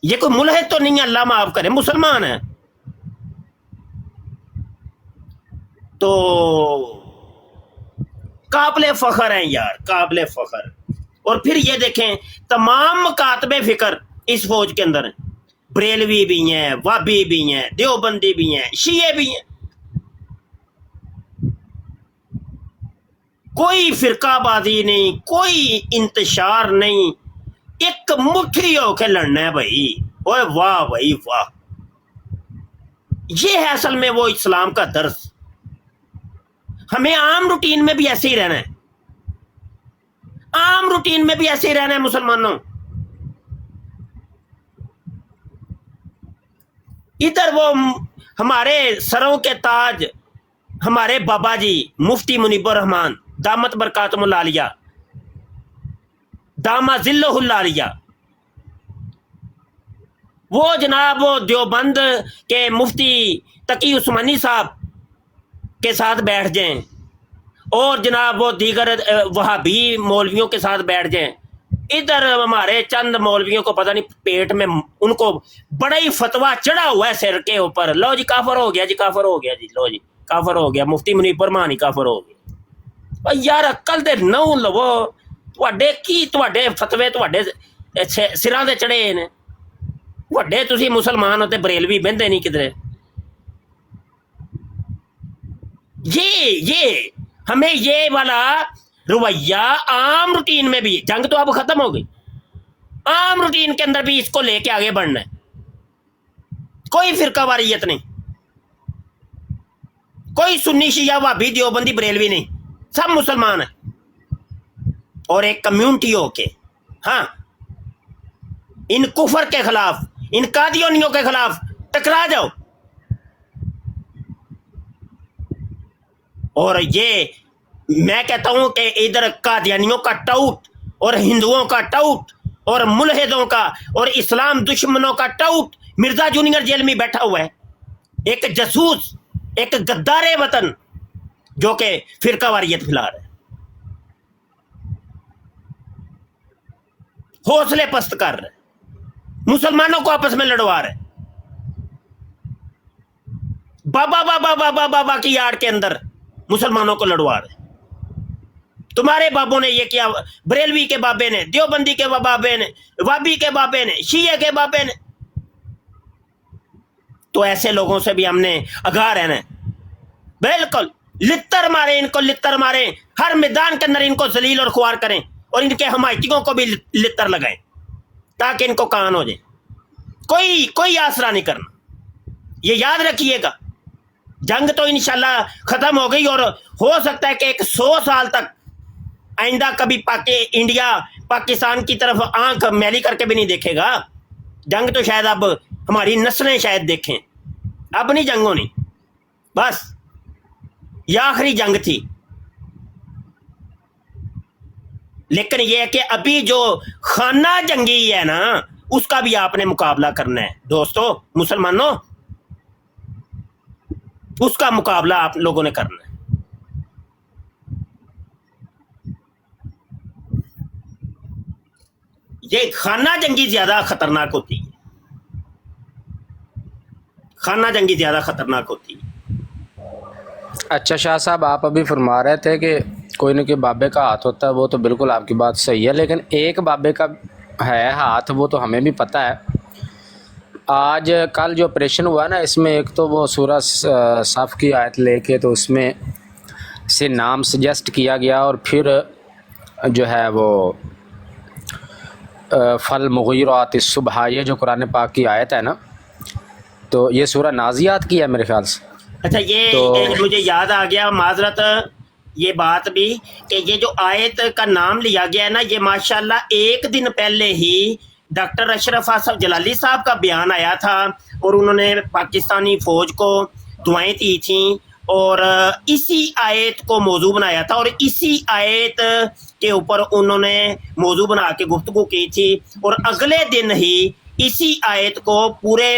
یہ کوئی ملحد تو نہیں ہے، اللہ معاف کرے، مسلمان ہے. تو काबिल फखर हैं यार, काबिल फखर। और फिर ये देखें तमाम मुकातबे फिक्र इस फौज के अंदर हैं, बरेलवी भी हैं, वाबी भी हैं, देवबंदी भी हैं, शिये भी हैं। कोई फिरकाबाजी नहीं, कोई इंतशार नहीं, एक मुट्ठी होके लड़ना है भाई। ओए वाह भाई वाह, ये है असल में वो इस्लाम का दर्स। हमें आम रूटीन में भी ऐसे ही रहना है, आम रूटीन में भी ऐसे ही रहना है मुसलमानों। इधर वो हमारे सरों के ताज हमारे बाबा जी मुफ्ती मुनीबुर रहमान दामत बरकातुहुल आलिया, दामा जिल्लुहुल आलिया, वो जनाब वो देवबंद के मुफ्ती तकी उस्मानी साहब के साथ बैठ जाएं और जनाब वो दीगर वहाबी मौलवियों के साथ बैठ जाएं। इधर हमारे चंद मौलवियों को पता नहीं पेट में उनको बड़ा ही फतवा चढ़ा हुआ है सिर के ऊपर, लो जी काफर हो गया जी, काफर हो गया जी, लो जी काफर हो गया, मुफ्ती मुनीबुर रहमान ही काफर हो गया। यार अक्ल दे नौ लवो, ਤੁਹਾਡੇ ਕੀ ਤੁਹਾਡੇ ਫਤਵੇ ਤੁਹਾਡੇ ਸਿਰਾਂ ਤੇ ਚੜੇ ਨੇ, ਵੱਡੇ ਤੁਸੀਂ ਮੁਸਲਮਾਨ ਹੋ ਤੇ ਬਰੇਲਵੀ ਬਹਿੰਦੇ ਨਹੀਂ ਕਿਧਰੇ। ये हमें ये वाला रवैया आम रूटीन में भी, जंग तो अब खत्म हो गई, आम रूटीन के अंदर भी इसको लेके आगे बढ़ना है। कोई फिरका वारियत नहीं, कोई सुन्नी शिया वाबी देवबंदी बरेलवी नहीं, सब मुसलमान है और एक कम्युनिटी होके हाँ इन कुफर के खिलाफ, इन कादियानियों के खिलाफ टकरा जाओ। और ये मैं कहता हूं कि इधर कादियानियों का टाउट और हिंदुओं का टाउट और मुल्हिदों का और इस्लाम दुश्मनों का टाउट मिर्जा जूनियर जेल में बैठा हुआ है, एक जसूस, एक गद्दारे वतन जो कि फिरका वारियत फैला रहा है, हौसले पस्त कर रहे, मुसलमानों को आपस में लड़वा रहे, बाबा बाबा बाबा बाबा की याद के अंदर मुसलमानों को लड़वा रहे। तुम्हारे बाबों ने ये किया, बरेलवी के बाबे ने, देवबंदी के बाबे ने, वाबी के बाबे ने, शिये के बाबे ने। तो ऐसे लोगों से भी हमने आगाह रहना है, बिल्कुल लित्तर मारे इनको, लित्तर मारे, हर मैदान के अंदर इनको जलील और खुआर करें और इनके हमायतियों को भी लित्तर लगाएं ताकि इनको कान हो जाए। कोई आसरा नहीं करना, ये याद रखिएगा। जंग तो इंशाल्लाह खत्म हो गई और हो सकता है कि 100 साल तक आइंदा कभी इंडिया पाकिस्तान की तरफ आंख मैली करके भी नहीं देखेगा। जंग तो शायद अब हमारी नस्लें शायद देखें, अब नहीं जंग होनी, बस ये आखिरी जंग थी। लेकिन यह है कि अभी जो खाना जंगी है ना, उसका भी आपने मुकाबला करना है दोस्तों, मुसलमानों, उसका मुकाबला आप लोगों ने करना है। ये खाना जंगी ज्यादा खतरनाक होती है, खाना जंगी ज्यादा खतरनाक होती है। अच्छा शाह साहब, आप अभी फरमा रहे थे कि कोई न कोई बाबे का हाथ होता है, वो तो बिल्कुल आपकी बात सही है, लेकिन एक बाबे का है हाथ, वो तो हमें भी पता है। आज कल जो ऑपरेशन हुआ ना, इसमें एक तो वो सूरह साफ की आयत लेके तो उसमें से नाम सजेस्ट किया गया और फिर जो है वो फल मुग़ीरात सुबह, ये जो कुरान पाक की आयत है ना, तो ये सूरह नाज़ियात की है मेरे ख्याल से। अच्छा ये तो मुझे याद आ गया, माजरत ये बात भी कि ये जो आयत का नाम लिया गया है ना, ये माशाल्लाह एक दिन पहले ही डॉक्टर अशरफ आसफ जलाली साहब का बयान आया था और उन्होंने पाकिस्तानी फौज को दुआएं दी थी और इसी आयत को मौजू बनाया था और इसी आयत के ऊपर उन्होंने मौजू बना के गुफ्तगू की थी और अगले दिन ही इसी आयत को पूरे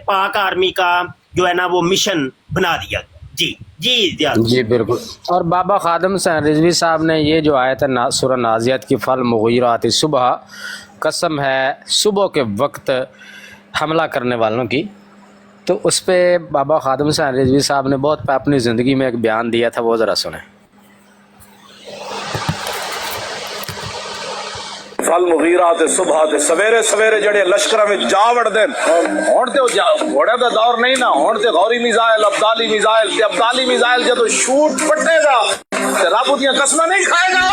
पाक आर्मी का जो है ना वो मिशन बना दिया। जी जी बिल्कुल। और बाबा खादम हुसैन रिजवी साहब ने ये जो आयत है सूरह नाज़ियात की, फल मुग़ीरात सुबह, कसम है सुबह के वक्त हमला करने वालों की, तो उस पर बाबा खादम हुसैन रिजवी साहब ने बहुत अपनी ज़िंदगी में एक बयान दिया था, वो ज़रा सुने। फल मुगीरात सुबह ते सवेरे सवेरे जड़े लश्कर में जा वड़दे हुण ते घोड़े दा दौर नहीं ना, हुण ते गौरी मिसाइल अब्दाली मिसाइल जदों शूट पट्टेगा ते रब दियां कसमां नहीं खाएगा।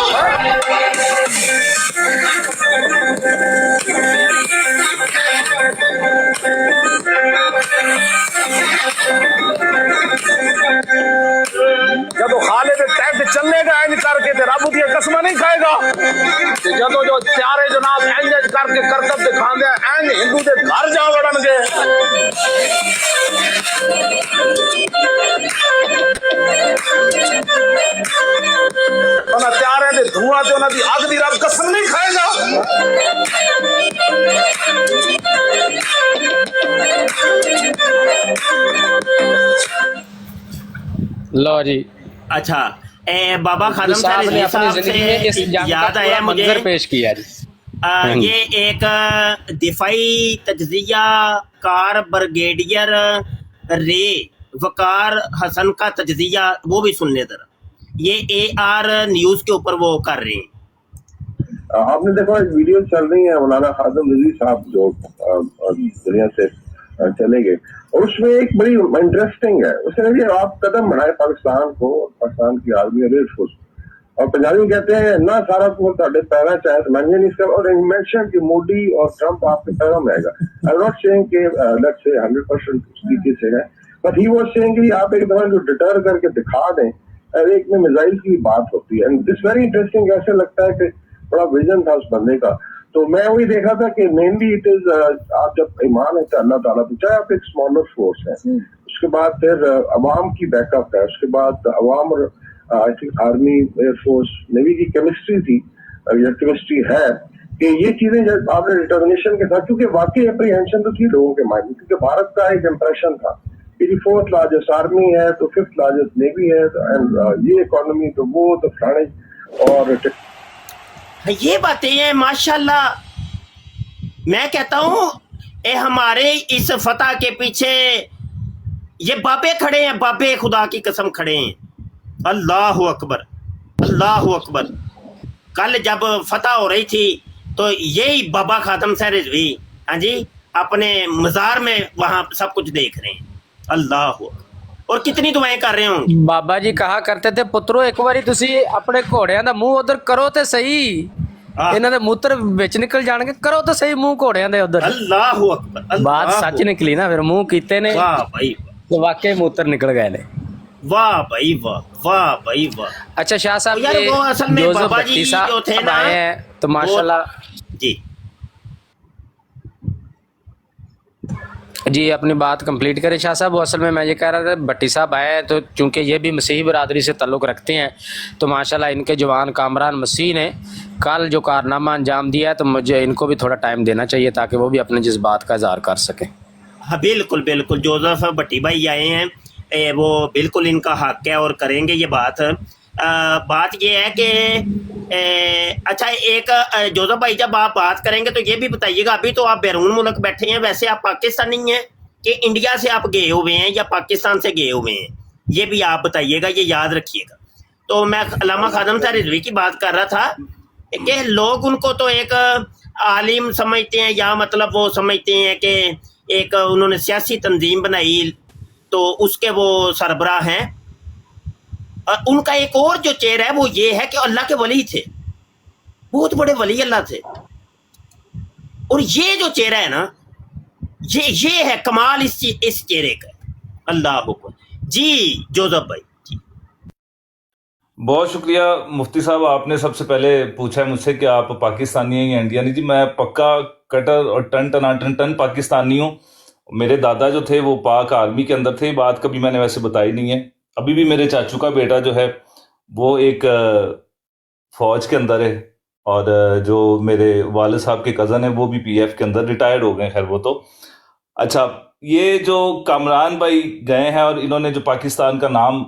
जदों खालिद टैग चलेगा इंज करके ते रब दियां कसमां नहीं खाएगा। ते जदों जो प्यारे जनाब इंज करके करतब दिखांदे इंज हिंदू दे घर जा वड़नगे। उन्हां प्यारे दे धुआं ते उन्हां दी अग दी रब कसम नहीं खाएगा। लो जी, अच्छा बाबा खादम साहब ने अपनी साहब जिंदगी में इस से जंग याद का आया पूरा मुझे, मंजर पेश किया जी। ये एक दिफाई तज्जिया कार ब्रिगेडियर रे वकार हसन का तज्जिया, वो भी सुन ले जरा। ये AR न्यूज़ के ऊपर वो कर रहे हैं। आपने देखा वीडियो चल रही है, मौलाना खादम रजी साहब जो दुनिया से चले गए, और उसमें एक बड़ी इंटरेस्टिंग है, उसने भी आप कदम बढ़ाए पाकिस्तान को, पाकिस्तान की आर्मी और एयरफोर्स, और पंजाबी कहते हैं ना सारा तुम ताड़े पैरा चाहे तो मैंने नहीं कर, और मेंशन कि मोदी और ट्रंप आपके पैरों में आएगा। आई एम नॉट सेइंग कि लेट्स से 100% उस तरीके से है, बट ही वाज सेइंग कि आप एक दफा जो डिटर करके दिखा दें, एक में मिसाइल की बात होती है, एंड दिस वेरी इंटरेस्टिंग। ऐसे लगता है कि बड़ा विजन था उस बंदे का। तो मैं वही देखा था कि मेनली इट इज आप जब ईमान है अल्लाह ताला पे, चाहे आप एक स्मॉलर फोर्स है, उसके बाद फिर अवाम की बैकअप है, उसके बाद अवाम और I think army air force navy की केमिस्ट्री थी या केमिस्ट्री है कि ये चीजें जब आपने डिटर्मिनेशन के साथ, क्योंकि वाकई अप्रीहेंशन तो थी लोगों के माइंड में, क्योंकि भारत का एक इम्प्रेशन था कि 4th लार्जेस्ट आर्मी है तो 5th लार्जेस्ट नेवी है, एंड ये इकोनॉमी तो वो तो फलाने, और ये बातें हैं माशाल्लाह। मैं कहता हूँ ये हमारे इस फतह के पीछे ये बाबे खड़े हैं, बाबे खुदा की कसम खड़े हैं। अल्लाह अकबर, अल्लाह अकबर। कल जब फतह हो रही थी तो यही बाबा खादम साहब रिजवी, हाँ जी, अपने मज़ार में वहाँ सब कुछ देख रहे हैं। अल्लाह अकबर। और कितनी दुआएं कर रहे होंगे। बाबा जी कहा करते थे, पुत्रो एक बारी तुसी अपने घोड़ियां दा मुंह उधर करो ते सही, इन्हां दे मूत्र विच निकल जाणगे, करो तो सही मुंह घोड़ियां दे उधर। अल्लाह अकबर, बात सच निकली ना, फिर मुंह कीते ने वाह भाई, तो वाकई मूत्र निकल गए ने। वाह भाई वाह, वाह भाई वाह। अच्छा शाह साहब, यार ये वो असल में जोसेफ बाबा जी भट्टी साहब जो थे ना, आए हैं तो माशाल्लाह जी जी अपनी बात कंप्लीट करें शाह साहब। वो असल में मैं ये कह रहा था, भट्टी साहब आए हैं तो चूंकि ये भी मसीही बरादरी से ताल्लुक़ रखते हैं, तो माशाल्लाह इनके जवान कामरान मसीह ने कल जो कारनामा अंजाम दिया है, तो मुझे इनको भी थोड़ा टाइम देना चाहिए ताकि वो भी अपने जज्बात का इजहार कर सकें। हाँ बिल्कुल बिल्कुल, जोसेफ भट्टी भाई आए हैं, वो बिल्कुल इनका हक है और करेंगे ये बात। बात ये है कि अच्छा एक जोसेफ भाई जब आप बात करेंगे तो ये भी बताइएगा, अभी तो आप बैरून मुल्क बैठे हैं, वैसे आप पाकिस्तानी हैं कि इंडिया से आप गए हुए हैं या पाकिस्तान से गए हुए हैं, ये भी आप बताइएगा, ये याद रखिएगा। तो मैं अल्लामा खादम साहब रिजवी की बात कर रहा था कि लोग उनको तो एक आलिम समझते हैं, या मतलब वो समझते हैं कि एक उन्होंने सियासी तंजीम बनाई तो उसके वो सरबराह हैं। उनका एक और जो चेहरा है वो ये है कि अल्लाह के वली थे, बहुत बड़े वली अल्लाह थे। और ये जो चेहरा है ना, ये है कमाल इस चेहरे का। अल्लाह हुक्म। जी जोसेफ भाई जी। बहुत शुक्रिया मुफ्ती साहब, आपने सबसे पहले पूछा है मुझसे कि आप पाकिस्तानी हैं या इंडियन। जी मैं पक्का कटर और टन पाकिस्तानी हूँ। मेरे दादा जो थे वो पाक आर्मी के अंदर थे, बात कभी मैंने वैसे बताई नहीं है। अभी भी मेरे चाचू का बेटा जो है वो एक फौज के अंदर है, और जो मेरे वालिद साहब के कज़न है वो भी PF के अंदर रिटायर्ड हो गए। खैर वो तो अच्छा, ये जो कामरान भाई गए हैं और इन्होंने जो पाकिस्तान का नाम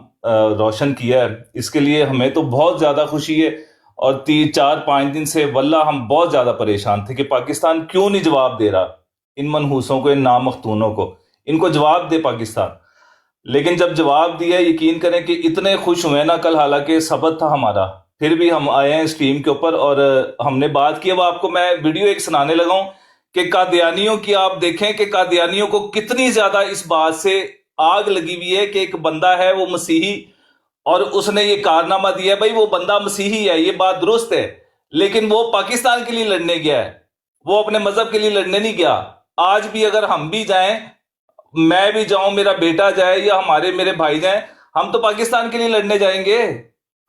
रोशन किया है, इसके लिए हमें तो बहुत ज़्यादा खुशी है। और 3-4-5 दिन से वल्लाह हम बहुत ज़्यादा परेशान थे कि पाकिस्तान क्यों नहीं जवाब दे रहा इन मनहूसों को, इन नामख्तूनों को, इनको जवाब दे पाकिस्तान। लेकिन जब जवाब दिया, यकीन करें कि इतने खुश हुए ना कल, हालांकि सबक था हमारा, پھر بھی ہم آئے ہیں اسٹریم کے اوپر اور ہم نے بات کی. اب آپ کو میں ویڈیو ایک سنانے لگا ہوں کہ قادیانیوں کی آپ دیکھیں کہ قادیانیوں کو کتنی زیادہ اس بات سے آگ لگی ہوئی ہے کہ ایک بندہ ہے وہ مسیحی اور اس نے یہ کارنامہ دیا ہے. بھائی وہ بندہ مسیحی ہے، یہ بات درست ہے، لیکن وہ پاکستان کے لیے لڑنے گیا ہے، وہ اپنے مذہب کے لیے لڑنے نہیں گیا. آج بھی اگر ہم بھی جائیں، میں بھی جاؤں، میرا بیٹا جائے یا میرے بھائی جائیں، ہم تو پاکستان کے لیے لڑنے جائیں گے.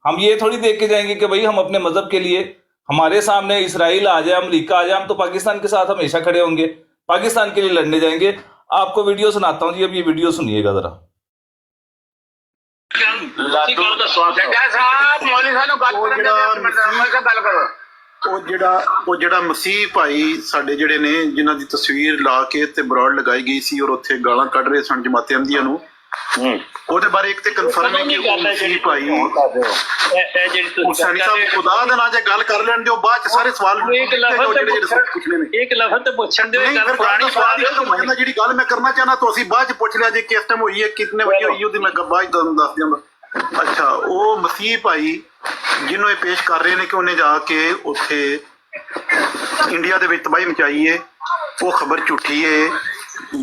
ہم یہ تھوڑی دیکھ کے جائیں گے کہ بھئی ہم اپنے مذہب کے لیے، ہمارے سامنے اسرائیل آ جائے، امریکہ آ جائے، ہم تو پاکستان کے ساتھ ہمیشہ کھڑے ہوں گے، پاکستان کے لیے لڑنے جائیں گے. آپ کو ویڈیو سناتا ہوں جی، اب یہ ویڈیو سنیے گا ذرا. ਉਹ ਜਿਹੜਾ ਮਸੀਹ ਭਾਈ ਸਾਡੇ ਜਿਹੜੇ ਨੇ ਜਿਨ੍ਹਾਂ ਦੀ ਤਸਵੀਰ ਲਾ ਕੇ ਤੇ ਬਰਾਡ ਲਗਾਈ ਗਈ ਸੀ ਔਰ ਉੱਥੇ ਗਾਲਾਂ ਕੱਢ ਰਹੇ ਸਨ ਜਮਾਤ ਅਹਿਮਦੀਆ ਨੂੰ, ਉਹਦੇ ਬਾਰੇ ਇੱਕ ਤੇ ਕਨਫਰਮ ਹੈ ਕਿ ਉਹ ਮਸੀਹ ਭਾਈ ਹੁਸੈਨੀ ਸਾਹਿਬ ਖੁਦਾ ਦੇ ਨਾਂ 'ਚ ਗੱਲ ਕਰ ਲੈਣ ਦਿਓ, ਬਾਅਦ 'ਚ ਸਾਰੇ ਸਵਾਲ ਪੁੱਛਣੇ ਨੇ. ਇੱਕ ਲਫ਼ਜ਼ ਤੇ ਪੁੱਛਣ ਦਿਓ, ਨਹੀਂ ਫਿਰ ਪੁਰਾਣੀ ਸਵਾਲ ਜਿਹੜੀ ਗੱਲ ਮੈਂ ਕਰਨਾ ਚਾਹਨਾ ਤੁਸੀਂ ਬਾਅਦ 'ਚ ਪੁੱਛ ਲਿਆ ਜੇ ਕਿਸ ਟਾਈਮ ਹੋਈ ਹੈ, ਕਿਤਨੇ ਵਜੇ ਹੋਈ, ਉਹਦੀ ਮੈਂ ਬਾਅਦ 'ਚ ਤੁਹਾਨੂੰ ਦੱਸ ਦਿਆਂਗਾ. ਅੱਛਾ, ਉਹ ਮਸੀਹ ਭਾਈ ਜਿਹਨੂੰ ਇਹ ਪੇਸ਼ ਕਰ ਰਹੇ ਨੇ ਕਿ ਉਹਨੇ ਜਾ ਕੇ ਉੱਥੇ ਇੰਡੀਆ ਦੇ ਵਿੱਚ ਤਬਾਹੀ ਮਚਾਈ ਹੈ, ਉਹ ਖਬਰ ਝੂਠੀ ਹੈ.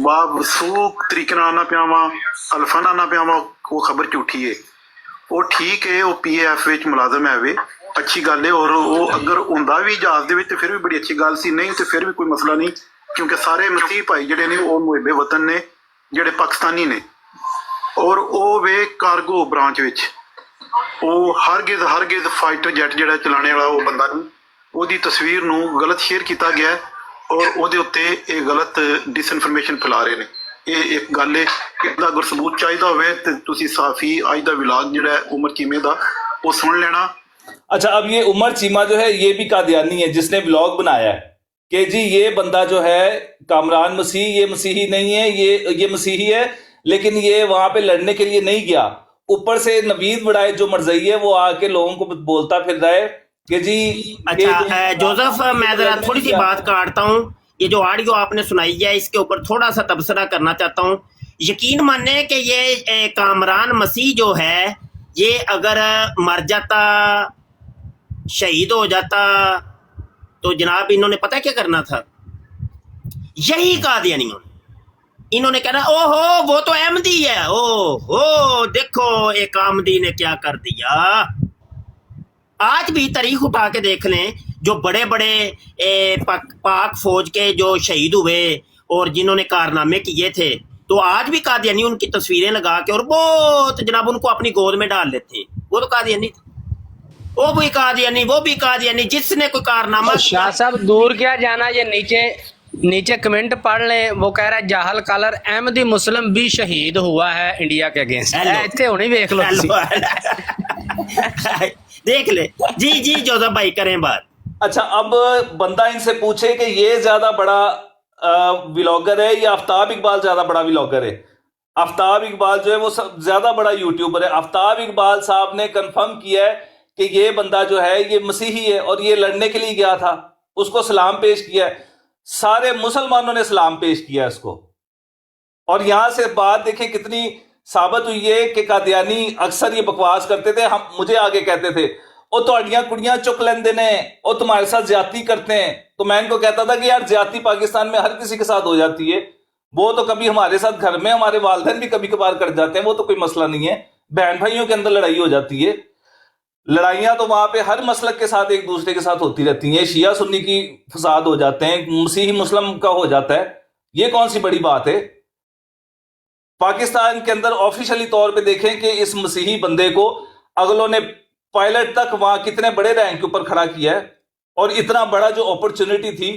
ਬਾਵਸੂਕ ਤਰੀਕੇ ਨਾਲ ਆਉਣਾ ਪਿਆ ਵਾ, ਅਲਫਨ ਆਉਣਾ ਪਿਆ ਵਾ, ਉਹ ਖਬਰ ਝੂਠੀ ਹੈ. ਉਹ ਠੀਕ ਹੈ, ਉਹ PAF ਵਿੱਚ ਮੁਲਾਜ਼ਮ ਹੈ ਵੇ, ਅੱਛੀ ਗੱਲ ਹੈ. ਔਰ ਉਹ ਅਗਰ ਹੁੰਦਾ ਵੀ ਜਹਾਜ਼ ਦੇ ਵਿੱਚ ਤੇ ਫਿਰ ਵੀ ਬੜੀ ਅੱਛੀ ਗੱਲ ਸੀ, ਨਹੀਂ ਤੇ ਫਿਰ ਵੀ ਕੋਈ ਮਸਲਾ ਨਹੀਂ, ਕਿਉਂਕਿ ਸਾਰੇ ਮਸੀਹ ਭਾਈ ਜਿਹੜੇ ਨੇ ਉਹ ਮੁਹਿੱਬੇ ਵਤਨ ਨੇ, ਜਿਹੜੇ ਪਾਕਿਸਤਾਨੀ ਨੇ. ਔਰ ਉਹ ਵੇ ਕਾਰਗੋ ਬ੍ਰਾਂਚ ਵਿੱਚ ਉਹ ਹਰਗਿਜ਼ ਫਾਈਟਰ ਜੈਟ ਜਿਹੜਾ ਚਲਾਣੇ ਵਾਲਾ ਉਹ ਬੰਦਾ ਨੂੰ, ਉਹਦੀ ਤਸਵੀਰ ਨੂੰ ਗਲਤ ਸ਼ੇਅਰ ਕੀਤਾ ਗਿਆ ਔਰ ਉਹਦੇ ਉੱਤੇ ਇਹ ਗਲਤ ਡਿਸਇਨਫੋਰਮੇਸ਼ਨ ਫੈਲਾ ਰਹੇ ਨੇ. ਇਹ ਇੱਕ ਗੱਲ ਹੈ, ਇਹਦਾ ਅਗਰ ਸਬੂਤ ਚਾਹੀਦਾ ਹੋਵੇ ਤੇ ਤੁਸੀਂ ਸਾਫੀ ਅੱਜ ਦਾ ਵਿਲਾਗ ਜਿਹੜਾ ਹੈ ਉਮਰ ਚੀਮੇ ਦਾ ਉਹ ਸੁਣ ਲੈਣਾ. अच्छा, अब ये उमर चीमा जो है ये भी कादियानी है जिसने व्लॉग बनाया है कि जी ये बंदा जो है कामरान मसीह, ये मसीही नहीं है, ये मसीही है, लेकिन ये वहां पे लड़ने के लिए नहीं गया. ऊपर से नवीद बड़ाए जो मरजई है वो आके लोगों को बोलता फिर रहा है कि जी. अच्छा जोसेफ, मैं जरा थोड़ी सी बात काटता हूँ. ये जो ऑडियो आपने सुनाई है इसके ऊपर थोड़ा सा तबसरा करना चाहता हूँ. यकीन माने कि ये कामरान मसीह जो है ये अगर मर जाता, शहीद हो जाता, तो जनाब इन्होंने पता क्या करना था, यही कादियानियों ने इन्होंने कहना ओहो वो तो अहमदी है, ओहो देखो एक अहमदी ने क्या कर दिया. आज भी तारीख उठा के देख लें, जो बड़े बड़े पाक फौज के जो शहीद हुए और जिन्होंने कारनामे किए थे, तो आज भी कादियानी उनकी तस्वीरें लगा के और बहुत जनाब उनको अपनी गोद में डाल लेते हैं. वो तो कादियानी थे, वो भी कादियानी, वो भी कादियानी, जिसने कोई कारनामा. शाह साहब दूर क्या जाना, ये नीचे कमेंट पढ़ लें. वो कह रहा है जाहल कलर अहमदी मुस्लिम भी शहीद हुआ है इंडिया के अगेंस्ट. इतने होने देख लो. देख ले जी जी जोसेफ भाई करें बात. अच्छा, अब बंदा इनसे पूछे कि ये ज्यादा बड़ा व्लॉगर है या आफ्ताब इकबाल ज्यादा बड़ा व्लॉगर है. आफ्ताब इकबाल जो है वो ज्यादा बड़ा यूट्यूबर है. आफ्ताब इकबाल साहब ने कंफर्म किया है कि ये बंदा जो है ये मसीही है और ये लड़ने के लिए गया था, उसको सलाम पेश किया है. सारे मुसलमानों ने सलाम पेश किया इसको. और यहां से बात देखें कितनी साबित हुई है कि कादियानी अक्सर ये बकवास करते थे. हम मुझे आगे कहते थे ओ तुहाड़ियां कुड़ियां चुक लेंदे ने, ओ तुम्हारे साथ ज्यादती करते हैं. तो मैं इनको कहता था कि यार ज्यादती पाकिस्तान में हर किसी के साथ हो जाती है, वो तो कभी हमारे साथ घर में हमारे वालिदैन भी कभी कभार कर जाते हैं, वो तो कोई मसला नहीं है. बहन भाइयों के अंदर लड़ाई हो जाती है, लड़ाइयां तो वहां पे हर मसलक के साथ एक दूसरे के साथ होती रहती हैं. शिया सुन्नी की फसाद हो जाते हैं, मसीही मुस्लिम का हो जाता है, ये कौन सी बड़ी बात है. पाकिस्तान के अंदर ऑफिशियली तौर पे देखें कि इस मसीही बंदे को अगलों ने पायलट तक वहां कितने बड़े रैंक के ऊपर खड़ा किया है, और इतना बड़ा जो अपॉर्चुनिटी थी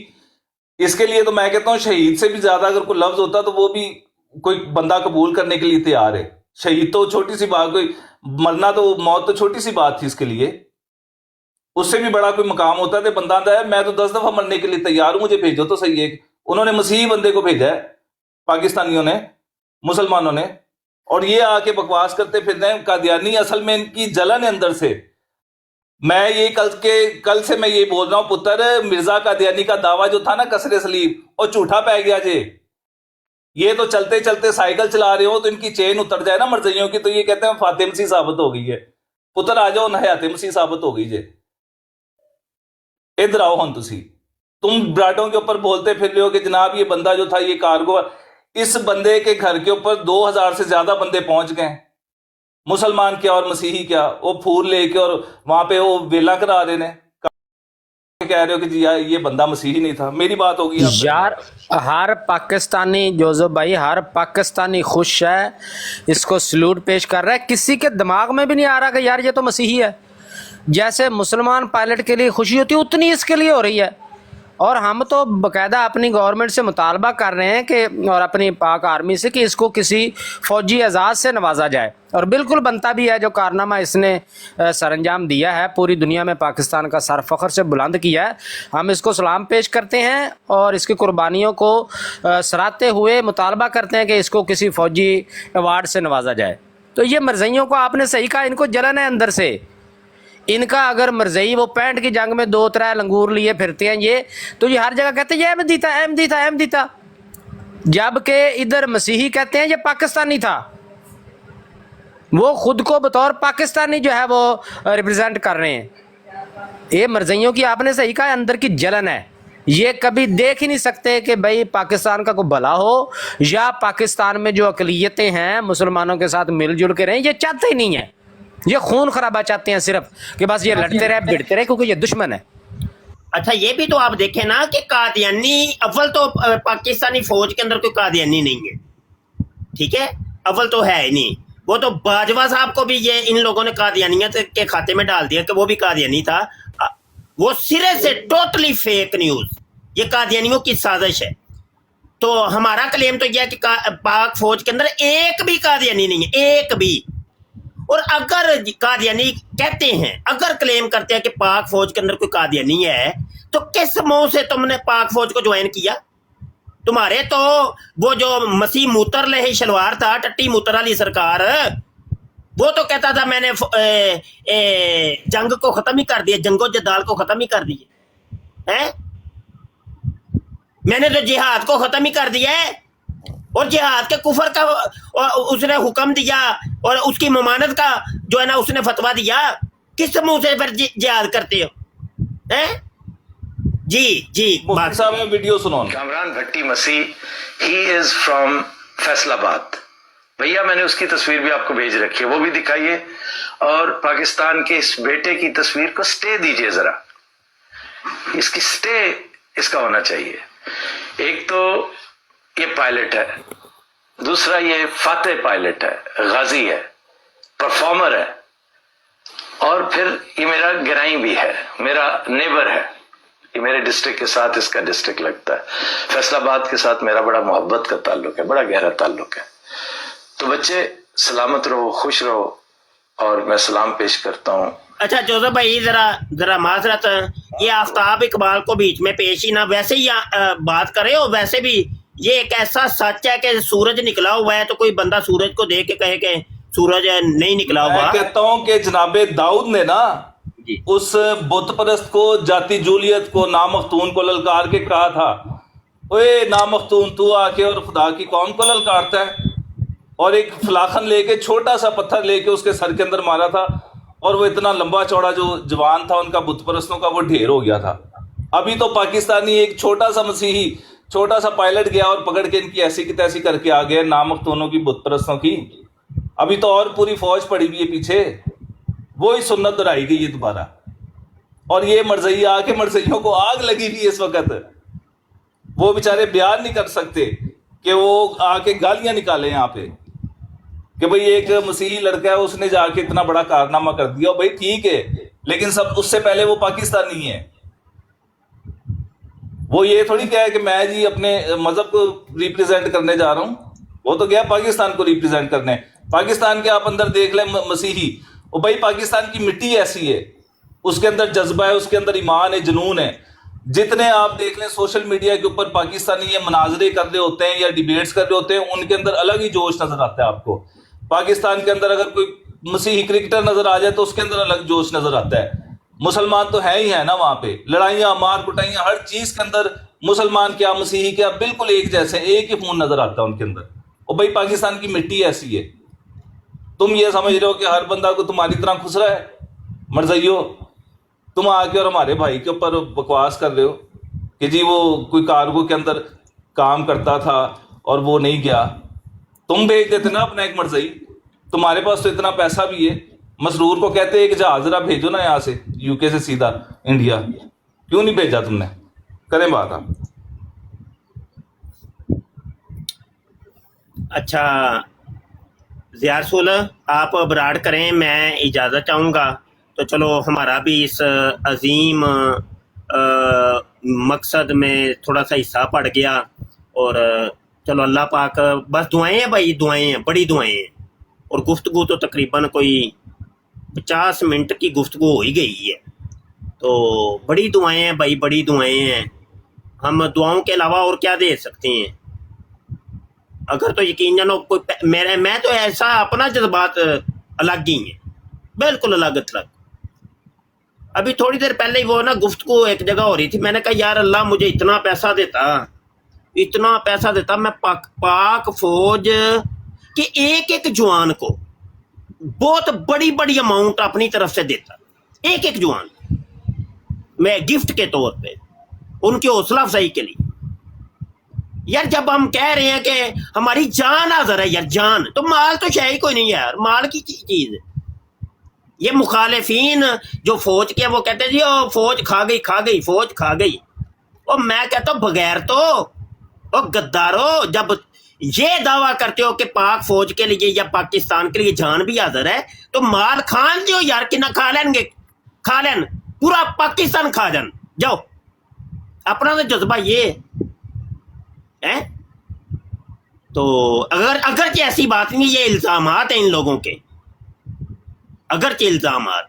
इसके लिए तो मैं कहता हूं शहीद से भी ज्यादा अगर कोई लफ्ज होता तो वो भी कोई बंदा कबूल करने के लिए तैयार है. शहीद तो छोटी सी बात, कोई मरना तो मौत तो छोटी सी बात थी इसके लिए, उससे भी बड़ा कोई मकाम होता है. बंदा आता है मैं तो 10 दफा मरने के लिए तैयार हूं, मुझे भेजो तो सही है. उन्होंने मसीही बंदे को भेजा है पाकिस्तानियों ने, मुसलमानों ने, और ये आके बकवास करते फिर रहे हैं. कादियानी असल में इनकी जलन है अंदर से. मैं ये कल से मैं ये बोल रहा हूं, पुत्र मिर्जा कादियानी का दावा जो था ना कसरे सलीब, और झूठा पै गया जे. ये तो चलते चलते साइकिल चला रहे हो तो इनकी चेन उतर जाए ना मर्जियों की, तो ये कहते हैं फातिह मसीह साबित हो गई है. ਪੁੱਤਰ ਆ ਜਾਓ ਹਯਾਤੇ ਮਸੀਹ ਸਾबित हो गई जे। इधर आओ हम तुसी, तुम ब्राडों के ऊपर बोलते फिर रहे हो कि जनाब ये बंदा जो था ये कार्गो, इस बंदे के घर के ऊपर 2000 से ज्यादा बंदे पहुंच गए, मुसलमान क्या और मसीही क्या, वो फूल लेके और वहां पे वो वेला करा रहे ने, कह रहे हो कि जी यार ये बंदा मसीही नहीं था। मेरी बात होगी यार हर पाकिस्तानी जोजो भाई, हर पाकिस्तानी खुश है, इसको सलूट पेश कर रहा है। किसी के दिमाग में भी नहीं आ रहा कि यार ये तो मसीही है। जैसे मुसलमान पायलट के लिए खुशी होती है उतनी इसके लिए हो रही है। और हम तो बाकायदा अपनी गवर्नमेंट से मुतालबा कर रहे हैं कि, और अपनी पाक आर्मी से, कि इसको किसी फ़ौजी एजाज़ से नवाजा जाए। और बिल्कुल बनता भी है, जो कारनामा इसने सरअंजाम दिया है, पूरी दुनिया में पाकिस्तान का सर फ़ख्र से बुलंद किया है। हम इसको सलाम पेश करते हैं और इसकी कुर्बानियों को सराहते हुए मुतालबा करते हैं कि इसको किसी फ़ौजी अवार्ड से नवाजा जाए। तो ये मरज़इयों को आपने सही कहा, इनको जलन है अंदर से। इनका अगर मरज़ई वो 65 की जंग में 2-3 लंगूर लिए फिरते हैं ये, तो ये हर जगह कहते हैं ये अहमदी था, अहमदी था, अहमदी था, जबकि इधर मसीही कहते हैं ये पाकिस्तानी था। वो खुद को बतौर पाकिस्तानी जो है वो रिप्रेजेंट कर रहे हैं। ये मरज़इयों की आपने सही कहा, अंदर की जलन है। ये कभी देख ही नहीं सकते कि भाई पाकिस्तान का कोई भला हो, या पाकिस्तान में जो अक़लियतें हैं मुसलमानों के साथ मिलजुल के रहें, ये चाहते ही नहीं है। ये खून खराबा चाहते हैं सिर्फ कि बस ये लड़ते रहे, भिड़ते रहे, क्योंकि ये दुश्मन है। अच्छा, ये भी तो आप देखें ना कि कादियानी, अव्वल तो पाकिस्तानी फौज के अंदर कोई कादियानी नहीं है, ठीक है, अव्वल तो है ही नहीं। वो तो बाजवा साहब को भी ये इन लोगों ने कादियानियत के खाते में डाल दिया कि वो भी कादियानी था। वो सिरे से टोटली फेक न्यूज, ये कादियानियों की साजिश है। तो हमारा क्लेम तो यह है कि पाक फौज के अंदर एक भी कादियानी नहीं है, एक भी। और अगर कादियानी कहते हैं, अगर क्लेम करते हैं कि पाक फौज के अंदर कोई कादियानी है, तो किस मुंह से तुमने पाक फौज को ज्वाइन किया? तुम्हारे तो वो जो मसीह मूतर लहे शलवार था, टट्टी मूतर वाली सरकार, वो तो कहता था मैंने जंग को खत्म ही कर दिया, जंगो जदाल को खत्म ही कर दिया है, मैंने तो जिहाद को खत्म ही कर दिया है। और जिहाद के कुफर का उसने हुक्म दिया और उसकी ममानत का जो है ना उसने फतवा दिया। किस मुंह से फिर जिहाद करते हो हैं? जी जी मुफ्ती साहब में वीडियो सुनो। कामरान भट्टी मसीह, ही इज फ्रॉम फैसलाबाद। भैया मैंने उसकी तस्वीर भी आपको भेज रखी है, वो भी दिखाइए। और पाकिस्तान के इस बेटे की तस्वीर को स्टे दीजिए जरा, इसकी स्टे इसका होना चाहिए। एक तो ये पायलट है, दूसरा ये फातेह पायलट है, गाजी है, परफॉर्मर है, और फिर ये मेरा गिराई भी है, मेरा नेबर है। ये मेरे डिस्ट्रिक्ट के साथ इसका डिस्ट्रिक्ट लगता है। फैसलाबाद के साथ मेरा बड़ा मोहब्बत का ताल्लुक है, बड़ा गहरा ताल्लुक है। तो बच्चे सलामत रहो, खुश रहो, और मैं सलाम पेश करता हूँ। अच्छा जोसेफ भाई, जरा माजरत, ये आफ्ताब इकबाल को बीच में पेश ही ना वैसे ही बात करे। और वैसे भी ये एक ऐसा सच है कि सूरज निकला हुआ है, तो कोई बंदा सूरज को देख के कहे कि सूरज नहीं निकला हुआ। मैं कहता हूँ कि जनाबे दाऊद ने ना उस बुत परस्त को, जाति जूलियत को, नामख्तून को ललकार के कहा था, ओए नामख्तून तू आके और खुदा की कौम को ललकारता है। और एक फलाखन लेके, छोटा सा पत्थर लेके उसके सर के अंदर मारा था, और वो इतना लंबा चौड़ा जो जवान था उनका बुत परस्तों का, वो ढेर हो गया था। अभी तो पाकिस्तानी एक छोटा सा मसीही, छोटा सा पायलट गया और पकड़ के इनकी ऐसी की तैसी करके आ गए, नामख्तूनों की, बुत परस्तों की। अभी तो और पूरी फौज पड़ी हुई है पीछे, वो ही सुन्नत दोहराई गई है दोबारा। और ये मरज़ई आके, मरज़इयों को आग लगी हुई है इस वक्त, वो बेचारे बयान नहीं कर सकते कि वो आके गालियां निकाले यहाँ पे कि भाई एक मसीही लड़का है, उसने जाके इतना बड़ा कारनामा कर दिया। भाई ठीक है, लेकिन सब उससे पहले वो पाकिस्तानी है। वो ये थोड़ी क्या है कि मैं जी अपने मजहब को रिप्रेजेंट करने जा रहा हूँ, वो तो गया पाकिस्तान को रिप्रेजेंट करने। पाकिस्तान के आप अंदर देख लें मसीही, और भाई पाकिस्तान की मिट्टी ऐसी है, उसके अंदर जज्बा है, उसके अंदर ईमान है, जुनून है। जितने आप देख लें सोशल मीडिया के ऊपर पाकिस्तानी ये मनाजरे कर रहे होते हैं या डिबेट्स कर रहे होते हैं, उनके अंदर अलग ही जोश नजर आता है आपको। पाकिस्तान के अंदर अगर कोई मसीही क्रिकेटर नजर आ जाए तो उसके अंदर अलग जोश नजर आता है। मुसलमान तो है ही है ना वहां पे, लड़ाइयां, मार कुटाइयां, हर चीज के अंदर मुसलमान क्या, मसीही क्या, बिल्कुल एक जैसे, एक ही खून नजर आता है उनके अंदर। और भाई पाकिस्तान की मिट्टी ऐसी है। तुम ये समझ रहे हो कि हर बंदा को तुम्हारी तरह खुश रहा है? मरज़इयो, तुम आके और हमारे भाई के ऊपर बकवास कर रहे हो कि जी वो कोई कार्गो के अंदर काम करता था और वो नहीं गया। तुम भेज देते ना अपना एक मरज़ई, तुम्हारे पास तो इतना पैसा भी है। मसरूर को कहते हैं कि जहाज जरा भेजो ना यहाँ से यूके से सीधा इंडिया, क्यों नहीं भेजा तुमने? करें बात आप। अच्छा ज़ियारसुल, आप अबराड करें, मैं इजाज़त चाहूँगा। तो चलो हमारा भी इस अजीम मकसद में थोड़ा सा हिस्सा पड़ गया। और चलो अल्लाह पाक, बस दुआएं हैं भाई, दुआएं हैं, बड़ी दुआएं हैं। और गुफ्तगू तो तकरीबन कोई 50 मिनट की गुफ्तगू हो ही गई है। तो बड़ी दुआएं हैं भाई, बड़ी दुआएं हैं। हम दुआओं के अलावा और क्या दे सकते हैं? अगर तो यकीन जानो कोई मैं तो ऐसा अपना जज्बात अलग ही है, बिल्कुल अलग थलग। अभी थोड़ी देर पहले ही वो ना गुफ्तगू एक जगह हो रही थी, मैंने कहा यार अल्लाह मुझे इतना पैसा देता, मैं पाक फौज के एक जवान को बहुत बड़ी बड़ी अमाउंट अपनी तरफ से देता, एक जवान मैं गिफ्ट के तौर पे, उनकी हौसला अफजाई के लिए। यार जब हम कह रहे हैं कि हमारी जान हाजिर है यार, जान तो माल तो शायद कोई नहीं है यार, माल की चीज है। ये मुखालिफिन जो फौज के, वो कहते हैं जी ओ फौज खा गई फौज खा गई। और मैं कहता हूँ बगैर तो गद्दारो, जब ये दावा करते हो कि पाक फौज के लिए या पाकिस्तान के लिए जान भी हाजिर है, तो माल खान जो यार कि ना खा लेन पूरा पाकिस्तान खा जान जाओ। अपना तो जज्बा ये है। तो अगर ऐसी बात नहीं, ये इल्जामात हैं इन लोगों के, अगरचे इल्जामात।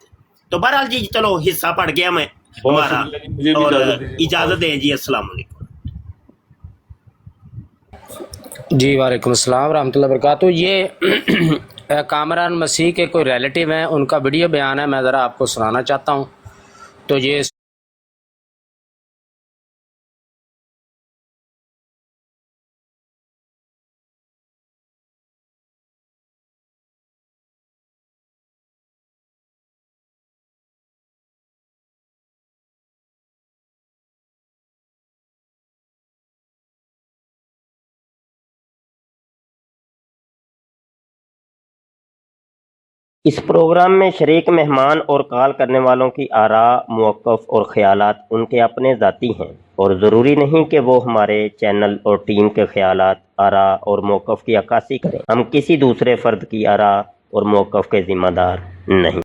तो बहरहाल जी चलो हिस्सा पड़ गया मैं हमारा, और इजाजत दें जी, अस्सलाम वालेकुम जी। वालेकुम अस्सलाम रहमतुल्लाहि व बरकातहू। ये कामरान मसीह के कोई रिलेटिव हैं, उनका वीडियो बयान है, मैं ज़रा आपको सुनाना चाहता हूँ। तो ये इस प्रोग्राम में शरीक मेहमान और कॉल करने वालों की आरा, मौक़िफ़ और ख़यालात उनके अपने ज़ाती हैं और ज़रूरी नहीं कि वो हमारे चैनल और टीम के ख़यालात, आरा और मौक़िफ़ की अक्कासी करें। हम किसी दूसरे फ़र्द की आरा और मौक़िफ़ के ज़िम्मेदार नहीं।